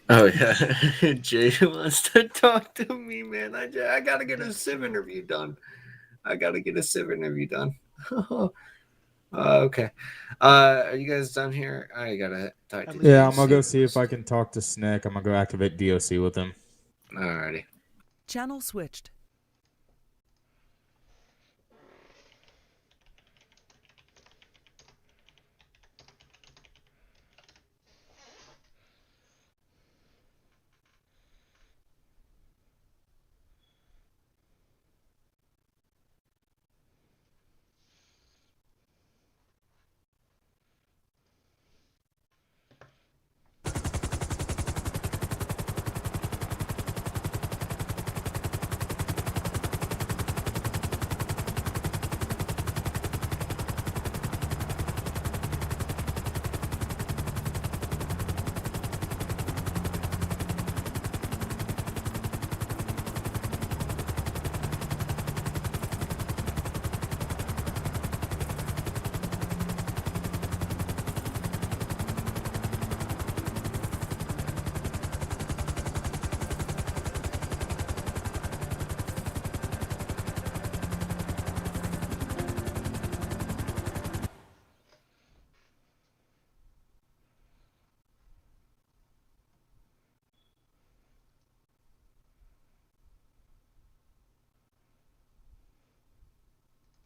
Oh yeah, Jay wants to talk to me, man. I gotta get a Civ interview done. Okay. Are you guys done here? I gotta talk to Yeah, I'm gonna go see if I can talk to Snack. I'm gonna go activate DOC with him. Alrighty. Channel switched.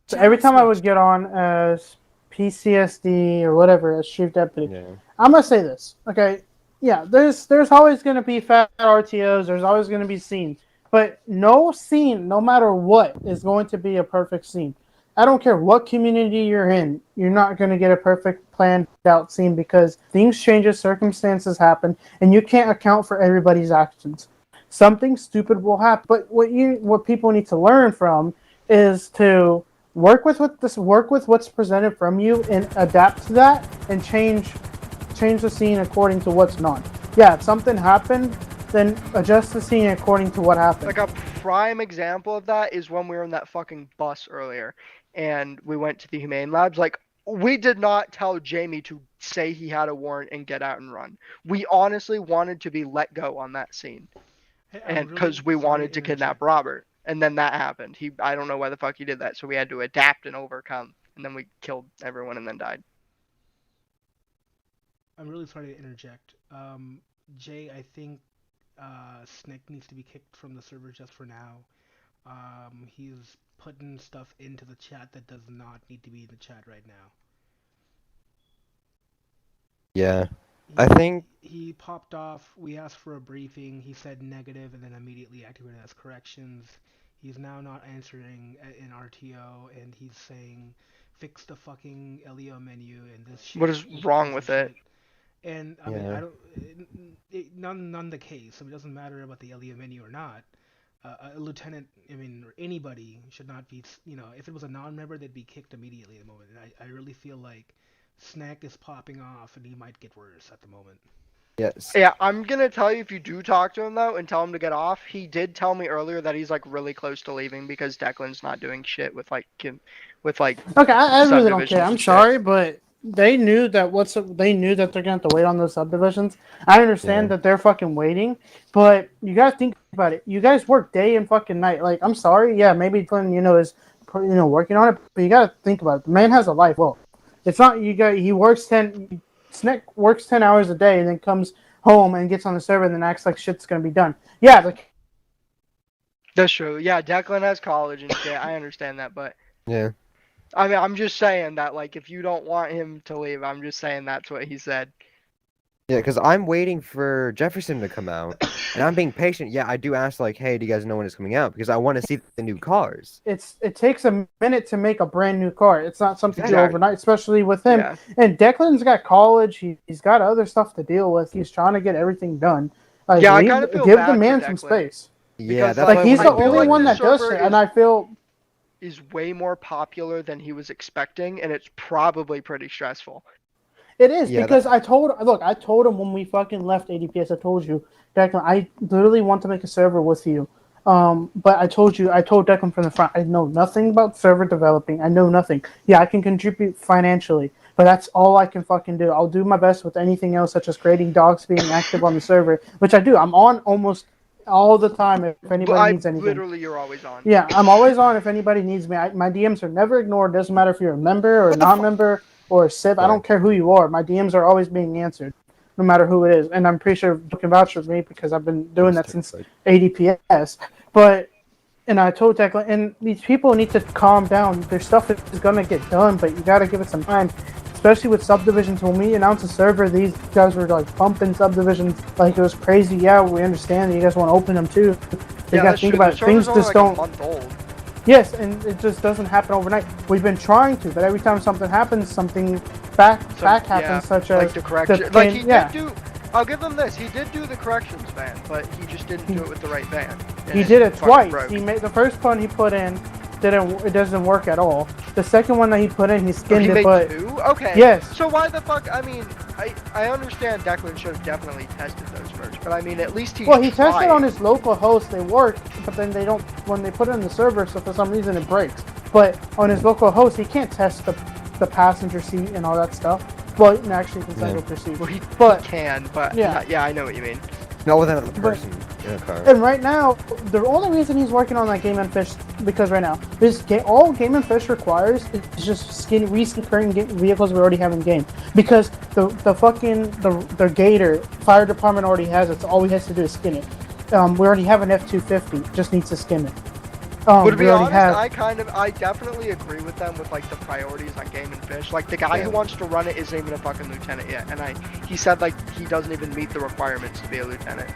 So every time I would get on as PCSD or whatever as chief deputy, I'm gonna say this, okay? Yeah, there's always gonna be fat RTOs. There's always gonna be scenes, but no scene, no matter what, is going to be a perfect scene. I don't care what community you're in, you're not gonna get a perfect planned out scene because things change, circumstances happen, and you can't account for everybody's actions. Something stupid will happen, but what people need to learn from is to work with what's presented from you and adapt to that and change the scene according to what's not. Yeah, if something happened, then adjust the scene according to what happened. Like a prime example of that is when we were in that fucking bus earlier and we went to the Humane Labs. Like, we did not tell Jamie to say he had a warrant and get out and run. We honestly wanted to be let go on that scene. Hey, and because we wanted to kidnap Robert. And then that happened. I don't know why the fuck he did that, so we had to adapt and overcome. And then we killed everyone and then died. I'm really sorry to interject. Jay, I think Snick needs to be kicked from the server just for now. He's putting stuff into the chat that does not need to be in the chat right now. Yeah. I think he popped off. We asked for a briefing. He said negative and then immediately activated as corrections. He's now not answering in RTO, and he's saying, "Fix the fucking LEO menu," and this shit. What is wrong with it? And I mean, I don't. None the case. I mean, it doesn't matter about the LEO menu or not. A lieutenant, I mean, or anybody should not be. You know, if it was a non-member, they'd be kicked immediately at the moment. And I really feel like Snack is popping off, and he might get worse at the moment. Yes. Yeah, I'm gonna tell you, if you do talk to him though and tell him to get off, he did tell me earlier that he's like really close to leaving because Declan's not doing shit with like Okay, I really don't subdivisions care. I'm and shit. sorry, but they knew that they knew that they're gonna have to wait on those subdivisions. I understand that they're fucking waiting, but you gotta think about it. You guys work day and fucking night. Like, I'm sorry, yeah, maybe Clinton, is working on it, but you gotta think about it. The man has a life. Well, it's not he works 10. Snack works 10 hours a day and then comes home and gets on the server and then acts like shit's gonna be done. Yeah, like That's true. Yeah, Declan has college and shit. I understand that, but Yeah. I mean, I'm just saying that, like, if you don't want him to leave, I'm just saying that's what he said. Yeah, because I'm waiting for Jefferson to come out, and I'm being patient. Yeah, I do ask, like, hey, do you guys know when it's coming out? Because I want to see the new cars. it takes a minute to make a brand new car. It's not something to do Exactly. overnight, especially with him. Yeah. And Declan's got college. He's got other stuff to deal with. He's trying to get everything done. Like, Yeah, I kinda feel give bad the for man some Declan. space. Yeah, Because, that's Like, why he's I the feel only like one the that does server it, and I feel is way more popular than he was expecting, and it's probably pretty stressful. it is Yeah, because I told him when we fucking left ADPS. I told you, Declan, I literally want to make a server with you. But I told Declan from the front, I know nothing about server developing. I know nothing. Yeah, I can contribute financially, but that's all I can fucking do. I'll do my best with anything else, such as creating dogs, being active on the server, which I do. I'm on almost all the time if anybody needs anything. Literally, you're always on. Yeah, I'm always on if anybody needs me. My DMs are never ignored. Doesn't matter if you're a member or a non-member or a civ. I don't care who you are. My DMs are always being answered, no matter who it is. And I'm pretty sure you can vouch for me because I've been doing that since ADPS. And I told Declan, and these people need to calm down. Their stuff is going to get done, but you got to give it some time. Especially with subdivisions. When we announced a server, these guys were like pumping subdivisions like it was crazy. Yeah, we understand that you guys want to open them too. You got to think about it. Things just don't. A month old. Yes, and it just doesn't happen overnight. We've been trying to, but every time something happens, something back happens, such as like the correction. the Like pin- he yeah. did do. I'll give him this. He did do the corrections van, but he just didn't do it with the right van. He did it twice. He made the first one he put in. It doesn't work at all. The second one that he put in, he skinned he it, made but two? Okay. yes. So why the fuck? I mean, I understand Declan should have definitely tested those first, but I mean, at least he. Well, he tested tried. on his local host. They work, but then they don't. When they put it in the server, so for some reason it breaks. But on his local host, he can't test the passenger seat and all that stuff. Well, no, actually, he can test with your seat. Well, he but can, but yeah. yeah, I know what you mean. Not with another person in a car. And right now, the only reason he's working on that Game and Fish, because right now, all Game and Fish requires is just reskin current vehicles we already have in game. Because the Gator fire department already has it, so all he has to do is skin it. We already have an F-250, just needs to skin it. But to be honest, I definitely agree with them with like the priorities on Game and Fish. Like the guy who wants to run it isn't even a fucking lieutenant yet, and he said like he doesn't even meet the requirements to be a lieutenant.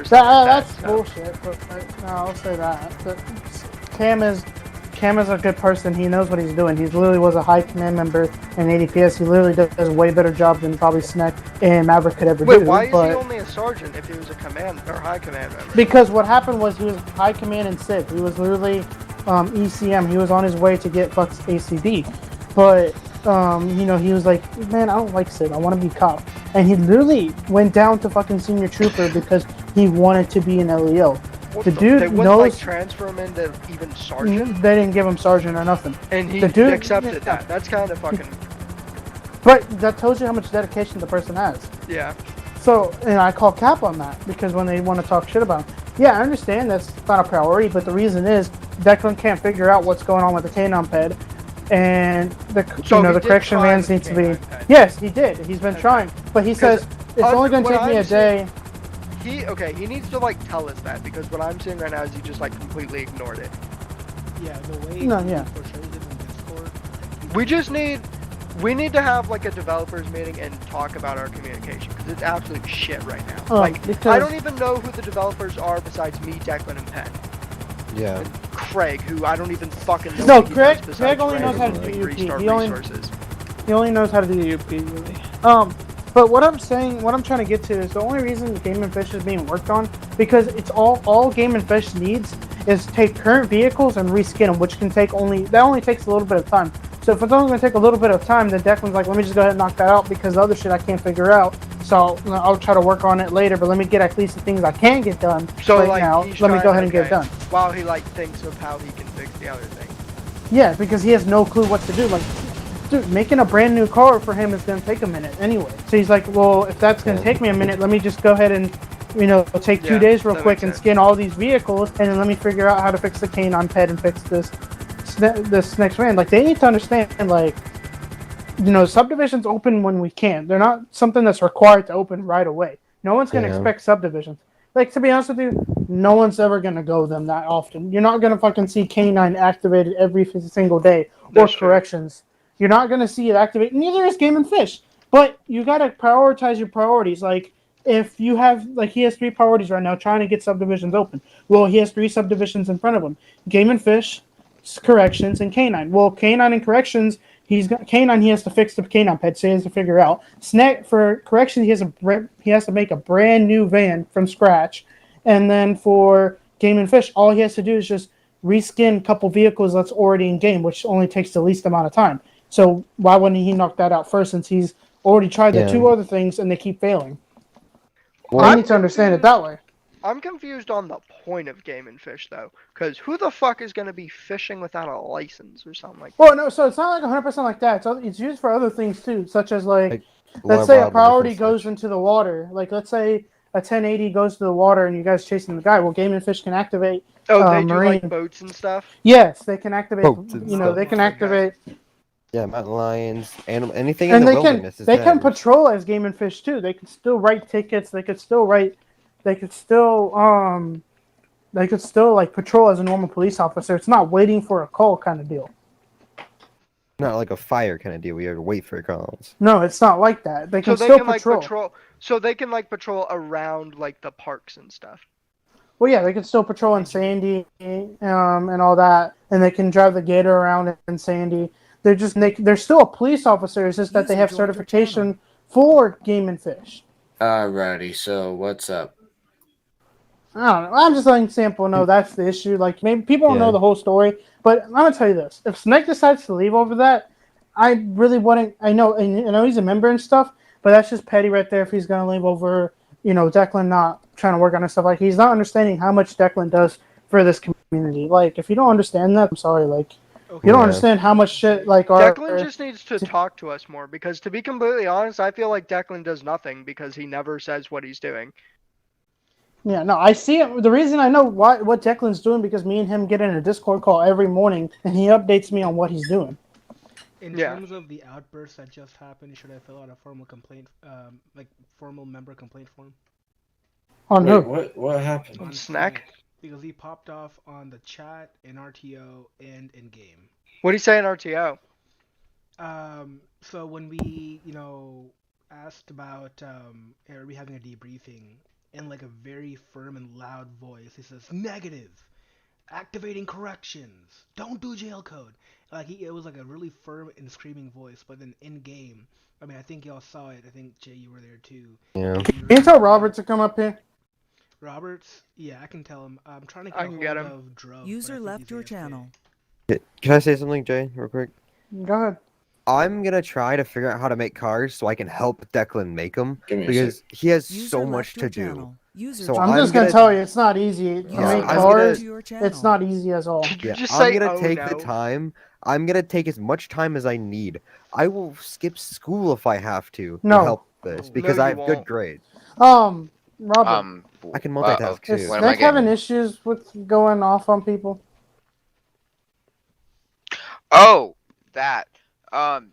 That's bullshit. But no, I'll say that. But Cam is a good person. He knows what he's doing. He literally was a high command member in ADPS. He literally does a way better job than probably Snack and Maverick could ever do. Wait, why is he only a sergeant if he was a command or high command member? Because what happened was he was high command in Civ. He was literally ECM. He was on his way to get Fuck's ACD. But he was like, man, I don't like Civ. I want to be cop. And he literally went down to fucking senior trooper because he wanted to be an LEO. The dude they wouldn't knows. like transfer him into even sergeant. They didn't give him sergeant or nothing. And he the dude accepted that. That's kind of fucking. But that tells you how much dedication the person has. Yeah. So, and I call cap on that because when they want to talk shit about him. Yeah, I understand that's not a priority, but the reason is Declan can't figure out what's going on with the canine ped, and the correction vans need to be. Yes, he did. He's been trying, but he says it's only going to take me a day. He needs to like tell us that because what I'm seeing right now is he just like completely ignored it. Yeah, the way No, he yeah. portrays it in Discord. We need to have like a developers meeting and talk about our communication because it's absolute shit right now. Oh, like because- I don't even know who the developers are besides me, Declan, and Penn. Yeah. Craig, who I don't even fucking know. No, what he does Craig besides only knows how to randomly do UP. restart He only resources. knows how to do UP really. But what I'm trying to get to is the only reason Game and Fish is being worked on because it's all Game and Fish needs is take current vehicles and reskin them, which only takes a little bit of time. So if it's only going to take a little bit of time, then Declan's like, let me just go ahead and knock that out because the other shit I can't figure out. So I'll try to work on it later, but let me get at least the things I can get done So right like, now. he's Let me trying- go ahead and get it okay, done. While he like thinks of how he can fix the other thing. Yeah, because he has no clue what to do. Like, dude, making a brand new car for him is going to take a minute anyway. So he's like, well, if that's going to take me a minute, let me just go ahead and, take 2 days real quick and skin all these vehicles, and then let me figure out how to fix the canine pet and fix this next man. Like, they need to understand, like, subdivisions open when we can. They're not something that's required to open right away. No one's going to expect subdivisions. Like, to be honest with you, no one's ever going to go them that often. You're not going to fucking see canine activated every single day or corrections. You're not going to see it activate. Neither is Game and Fish. But you got to prioritize your priorities. Like, if you have, like, he has 3 priorities right now trying to get subdivisions open. Well, he has 3 subdivisions in front of him. Game and Fish, corrections, and canine. Well, canine and corrections, canine, he has to fix the canine pet, so he has to figure out. Snack, for corrections, he has to make a brand new van from scratch. And then for Game and Fish, all he has to do is just reskin a couple vehicles that's already in game, which only takes the least amount of time. So why wouldn't he knock that out first, since he's already tried the 2 other things and they keep failing? I need to understand it that way. I'm confused on the point of Game and Fish though, because who the fuck is going to be fishing without a license or something like that? Well, no, so it's not like 100% like that. It's used for other things too, such as like let's Lore say a Bible priority different goes into the water. Like, let's say a 1080 goes to the water and you guys chasing the guy. Well, Game and Fish can activate. Oh, they marine. do like boats and stuff? Yes, they can activate. Boats and stuff. They can activate. Yeah, mountain lions, animal, anything And in the they wilderness can is they can theirs. patrol as Game and Fish too. They can still write tickets. They could still like patrol as a normal police officer. It's not waiting for a call kind of deal. Not like a fire kind of deal. We have to wait for calls. No, it's not like that. They can So they still can patrol. So they can like patrol around like the parks and stuff. Well, yeah, they can still patrol in Sandy, and all that, and they can drive the gator around in Sandy. They're still a police officer. It's just that they have certification for Game and Fish. Alrighty, so what's up? I don't know. I'm just letting Sample know that's the issue. Like, maybe people don't know the whole story, but I'm gonna tell you this: if Snake decides to leave over that, I really wouldn't. I know he's a member and stuff, but that's just petty right there. If he's gonna leave over, Declan not trying to work on his stuff, like he's not understanding how much Declan does for this community. Like, if you don't understand that, I'm sorry. Like, you don't understand how much shit Declan just needs to talk to us more, because to be completely honest, I feel like Declan does nothing because he never says what he's doing. Yeah, no, I see it. The reason I know what Declan's doing, because me and him get in a Discord call every morning, and he updates me on what he's doing. In terms of the outburst that just happened, should I fill out a formal complaint, formal member complaint form? Oh no! What happened? On Snack? Because he popped off on the chat, in RTO, and in game. What do you say in RTO? So when we, asked about, are we having a debriefing, in like a very firm and loud voice, he says, negative, activating corrections, don't do jail code. Like, it was like a really firm and screaming voice, but then in game, I mean, I think y'all saw it. I think, Jay, you were there too. Yeah. Can you tell Robert to come up here? Roberts? Yeah, I can tell him. I'm trying to I can get him. of Drove, User left your channel. Can I say something, Jay, real quick? Go ahead. I'm gonna try to figure out how to make cars so I can help Declan make them, Give me a because he has User so left much your to do. channel. User So I'm just gonna tell you, it's not easy. To Yeah, make I'm cars, gonna- it's not easy at all. Yeah, just I'm say, gonna "Oh, take the no"? time. I'm gonna take as much time as I need. I will skip school if I have to No. help this, because No, I you have good won't. grades. Robert, I can multitask is too. what am I Snake having getting? issues with going off on people? Oh, that. Okay,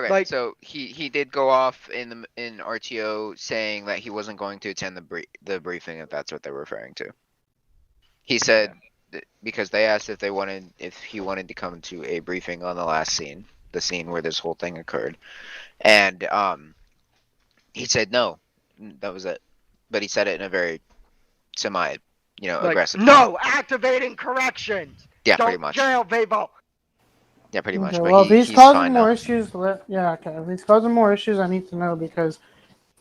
Like- so he did go off in RTO saying that he wasn't going to attend the briefing, if that's what they're referring to. He said because they asked if he wanted to come to a briefing on the last scene, the scene where this whole thing occurred, and he said no, that was it. But he said it in a very you know, Like, aggressive. no, activating corrections. Yeah, Don't pretty much. jail people. Yeah, pretty much. Okay, But well, if he's he's causing fine more now. issues, yeah, okay. If he's causing more issues, I need to know because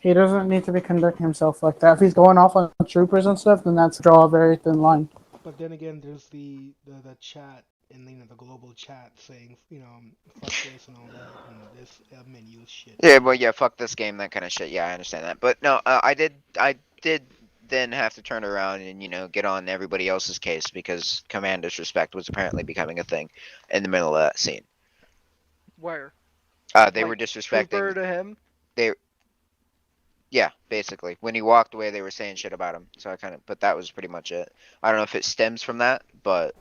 he doesn't need to be conducting himself like that. If he's going off on troopers and stuff, then that's draw a very thin line. But then again, there's the chat and the global chat saying fuck this and all that and this menu shit. Yeah, well, yeah, fuck this game, that kind of shit. Yeah, I understand that. But no, I did then have to turn around and get on everybody else's case because command disrespect was apparently becoming a thing in the middle of that scene. Where? They were disrespecting. Trooper to him. Yeah, basically. When he walked away, they were saying shit about him. So but that was pretty much it. I don't know if it stems from that, but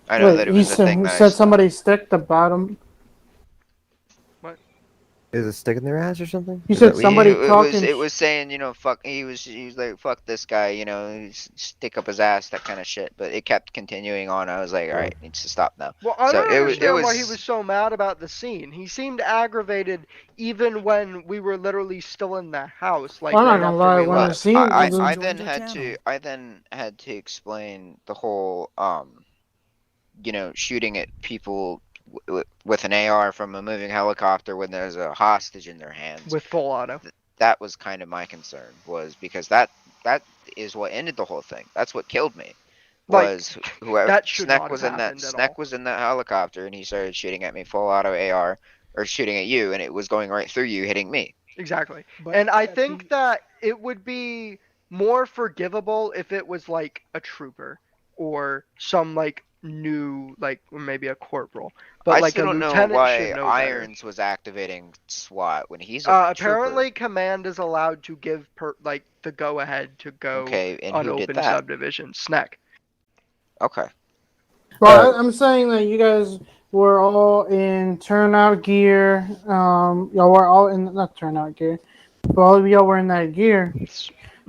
I know that it was a thing He that I said saw. somebody stick the bottom. Is it stick in their ass or something? You Is said that what somebody you- talking. It was saying, fuck. He was like, fuck this guy, stick up his ass, that kind of shit. But it kept continuing on. I was like, all right, needs to stop now. Well, I So don't it understand was. why he was so mad about the scene. He seemed aggravated even when we were literally still in the house. Like I'm not right gonna after lie, we when the left. scene- I then had to explain the whole shooting at people with an AR from a moving helicopter when there's a hostage in their hands. With full auto. That was kind of my concern, was because that is what ended the whole thing. That's what killed me. Was whoever that should Sneck not was have in that happened at Sneck all. was in that helicopter and he started shooting at me full auto AR or shooting at you and it was going right through you, hitting me. Exactly. But And I think that it would be more forgivable if it was like a trooper or some new or maybe a corporal. But I like still a don't know lieutenant why should know Irons was activating SWAT when he's a trooper. apparently command is allowed to give the go ahead to go Okay, and on who did open that? subdivision. Sneck. Okay. Well, I'm saying that you guys were all in turnout gear. Y'all were all in not turnout gear, but all of y'all were in that gear.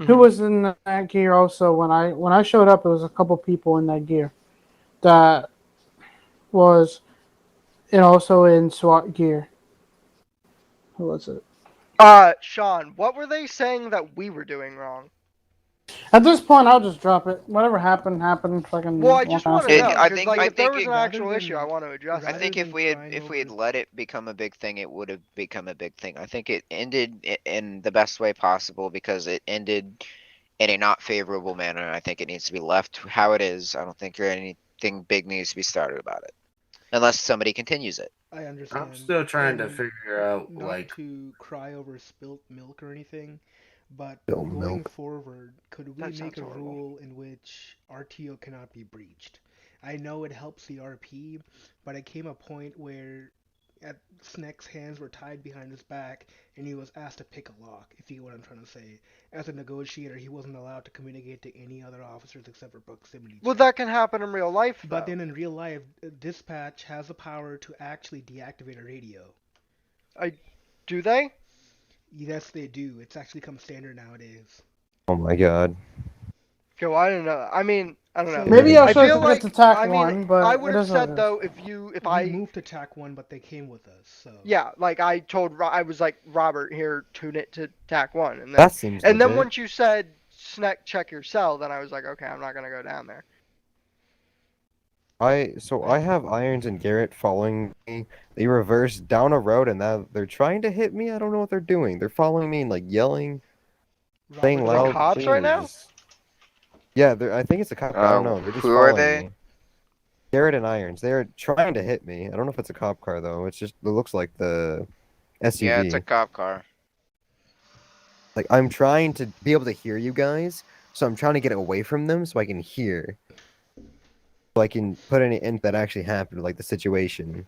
Who was in that gear also? When I showed up, it was a couple people in that gear. That was, and also in SWAT gear. Who was it? Sean, what were they saying that we were doing wrong? At this point, I'll just drop it. Whatever happened, happened. Fucking. Well, I just want to know. I 'cause, think if there was it- an actual issue, I want to address I it. think if we had let it become a big thing, it would have become a big thing. I think it ended in the best way possible because it ended in a not favorable manner. I think it needs to be left how it is. I don't think anything big needs to be started about it, unless somebody continues it. I understand. I'm still trying to And figure out not to cry over spilt milk or anything, but Spilt going milk. forward, could we That make sounds a horrible. rule in which RTO cannot be breached? I know it helps the RP, but it came a point where Sneck's hands were tied behind his back and he was asked to pick a lock, if you get what I'm trying to say. As a negotiator, he wasn't allowed to communicate to any other officers except for proximity. Well, that can happen in real life, But though. then in real life, dispatch has the power to actually deactivate a radio. Do they? Yes, they do. It's actually come standard nowadays. Oh my god. Okay, well, I don't know. I mean, I don't know. Maybe I I should feel have like to TAC I mean, one, but I would it have is what it said is. though if I moved to TAC 1, but they came with us. So yeah, like I was like, Robert, here, tune it to TAC 1, and then That seems and then legit. once you said Sneck, check your cell, then I was like, okay, I'm not gonna go down there. I have Irons and Garrett following me. They reversed down a road and now they're trying to hit me. I don't know what they're doing. They're following me and like yelling, saying Are they loud cops things. right now? Yeah, I think it's a cop car. I don't know. They're just who are following they? me. Garrett and Irons. They're trying to hit me. I don't know if it's a cop car though. It looks like the SUV. Yeah, it's a cop car. Like I'm trying to be able to hear you guys, so I'm trying to get away from them so I can hear. So I can put any in that actually happened, like the situation.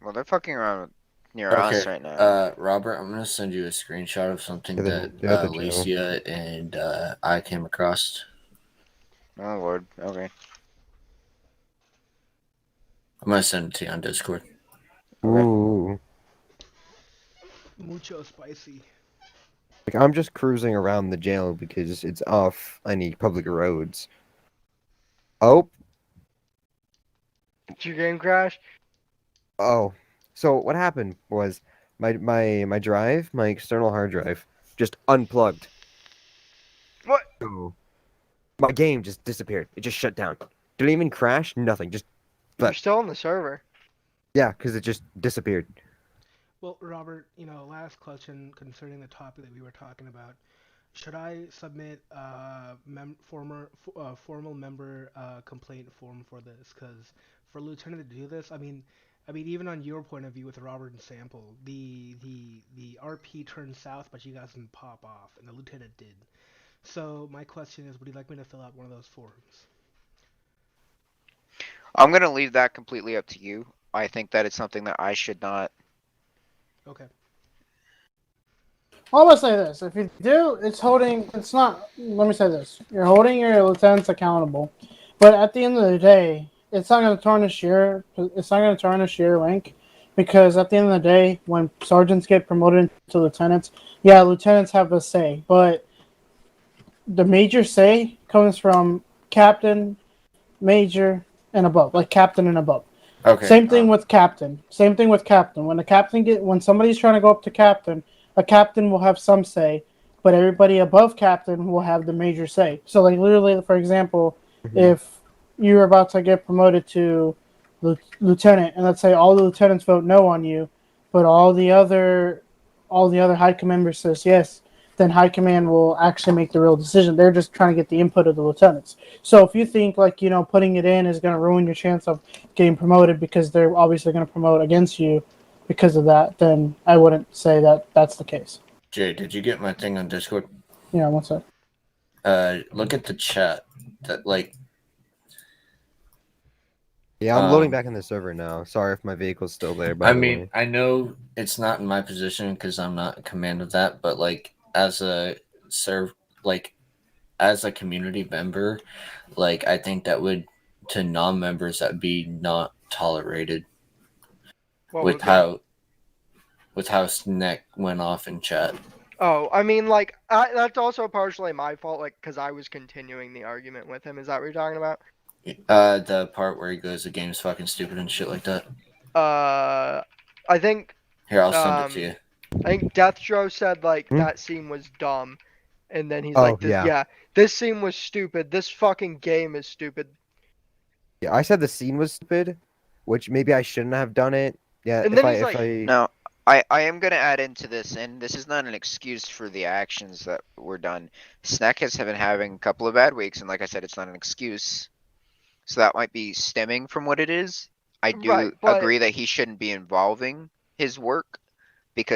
Well, they're fucking around near us right now. Robert, I'm gonna send you a screenshot of something Yeah, that they're at the jail. Alicia and I came across. Oh lord. Okay. I'm gonna send it to you on Discord. Ooh. mucho spicy. Like I'm just cruising around the jail because it's off any public roads. Oh. Did your game crash? Oh. So what happened was my drive, my external hard drive, just unplugged. What? So My game just disappeared. It just shut down. Didn't even crash. Nothing. Just. You're But still on the server. yeah, because it just disappeared. Well, Robert, last question concerning the topic that we were talking about. Should I submit formal member complaint form for this? Because for Lieutenant to do this, I mean, even on your point of view with Robert and Sample, the RP turned south, but you guys didn't pop off, and the Lieutenant did. So my question is, would you like me to fill out one of those forms? I'm gonna leave that completely up to you. I think that it's something that I should not. Okay. Well, I'm gonna say this: if you do, it's holding. It's not. Let me say this: you're holding your lieutenants accountable, but at the end of the day, it's not gonna tarnish your. It's not gonna tarnish your rank, because at the end of the day, when sergeants get promoted to lieutenants, yeah, lieutenants have a say, but the major say comes from captain, major, and above, like captain and above. Okay. Same thing with captain. Same thing with captain. When somebody's trying to go up to captain, a captain will have some say, but everybody above captain will have the major say. So, like literally, for example, if you're about to get promoted to lieutenant, and let's say all the lieutenants vote no on you, but all the other high command members says yes, then high command will actually make the real decision. They're just trying to get the input of the lieutenants. So if you think like putting it in is going to ruin your chance of getting promoted because they're obviously going to promote against you because of that, then I wouldn't say that that's the case. Jay, did you get my thing on Discord? Yeah, one sec. Look at the chat. Yeah, I'm loading back in the server now. Sorry if my vehicle's still there. By I the mean, way. I know it's not in my position because I'm not in command of that, but like as a as a community member, like I think that would to non-members that'd be not tolerated. What with would be? how Snack went off in chat. Oh, I mean, that's also partially my fault, because I was continuing the argument with him. Is that what you're talking about? The part where he goes, "The game's fucking stupid" and shit like that. I think. Here, I'll send it to you. I think Deathstrow said that scene was dumb, and then he's Oh, like, yeah. this scene was stupid. This fucking game is stupid." Yeah, I said the scene was stupid, which maybe I shouldn't have done it. Yeah, And if then he's I No, I am gonna add into this, and this is not an excuse for the actions that were done. Snack has been having a couple of bad weeks, and like I said, it's not an excuse. So that might be stemming from what it is. I do Right, but- agree that he shouldn't be involving his work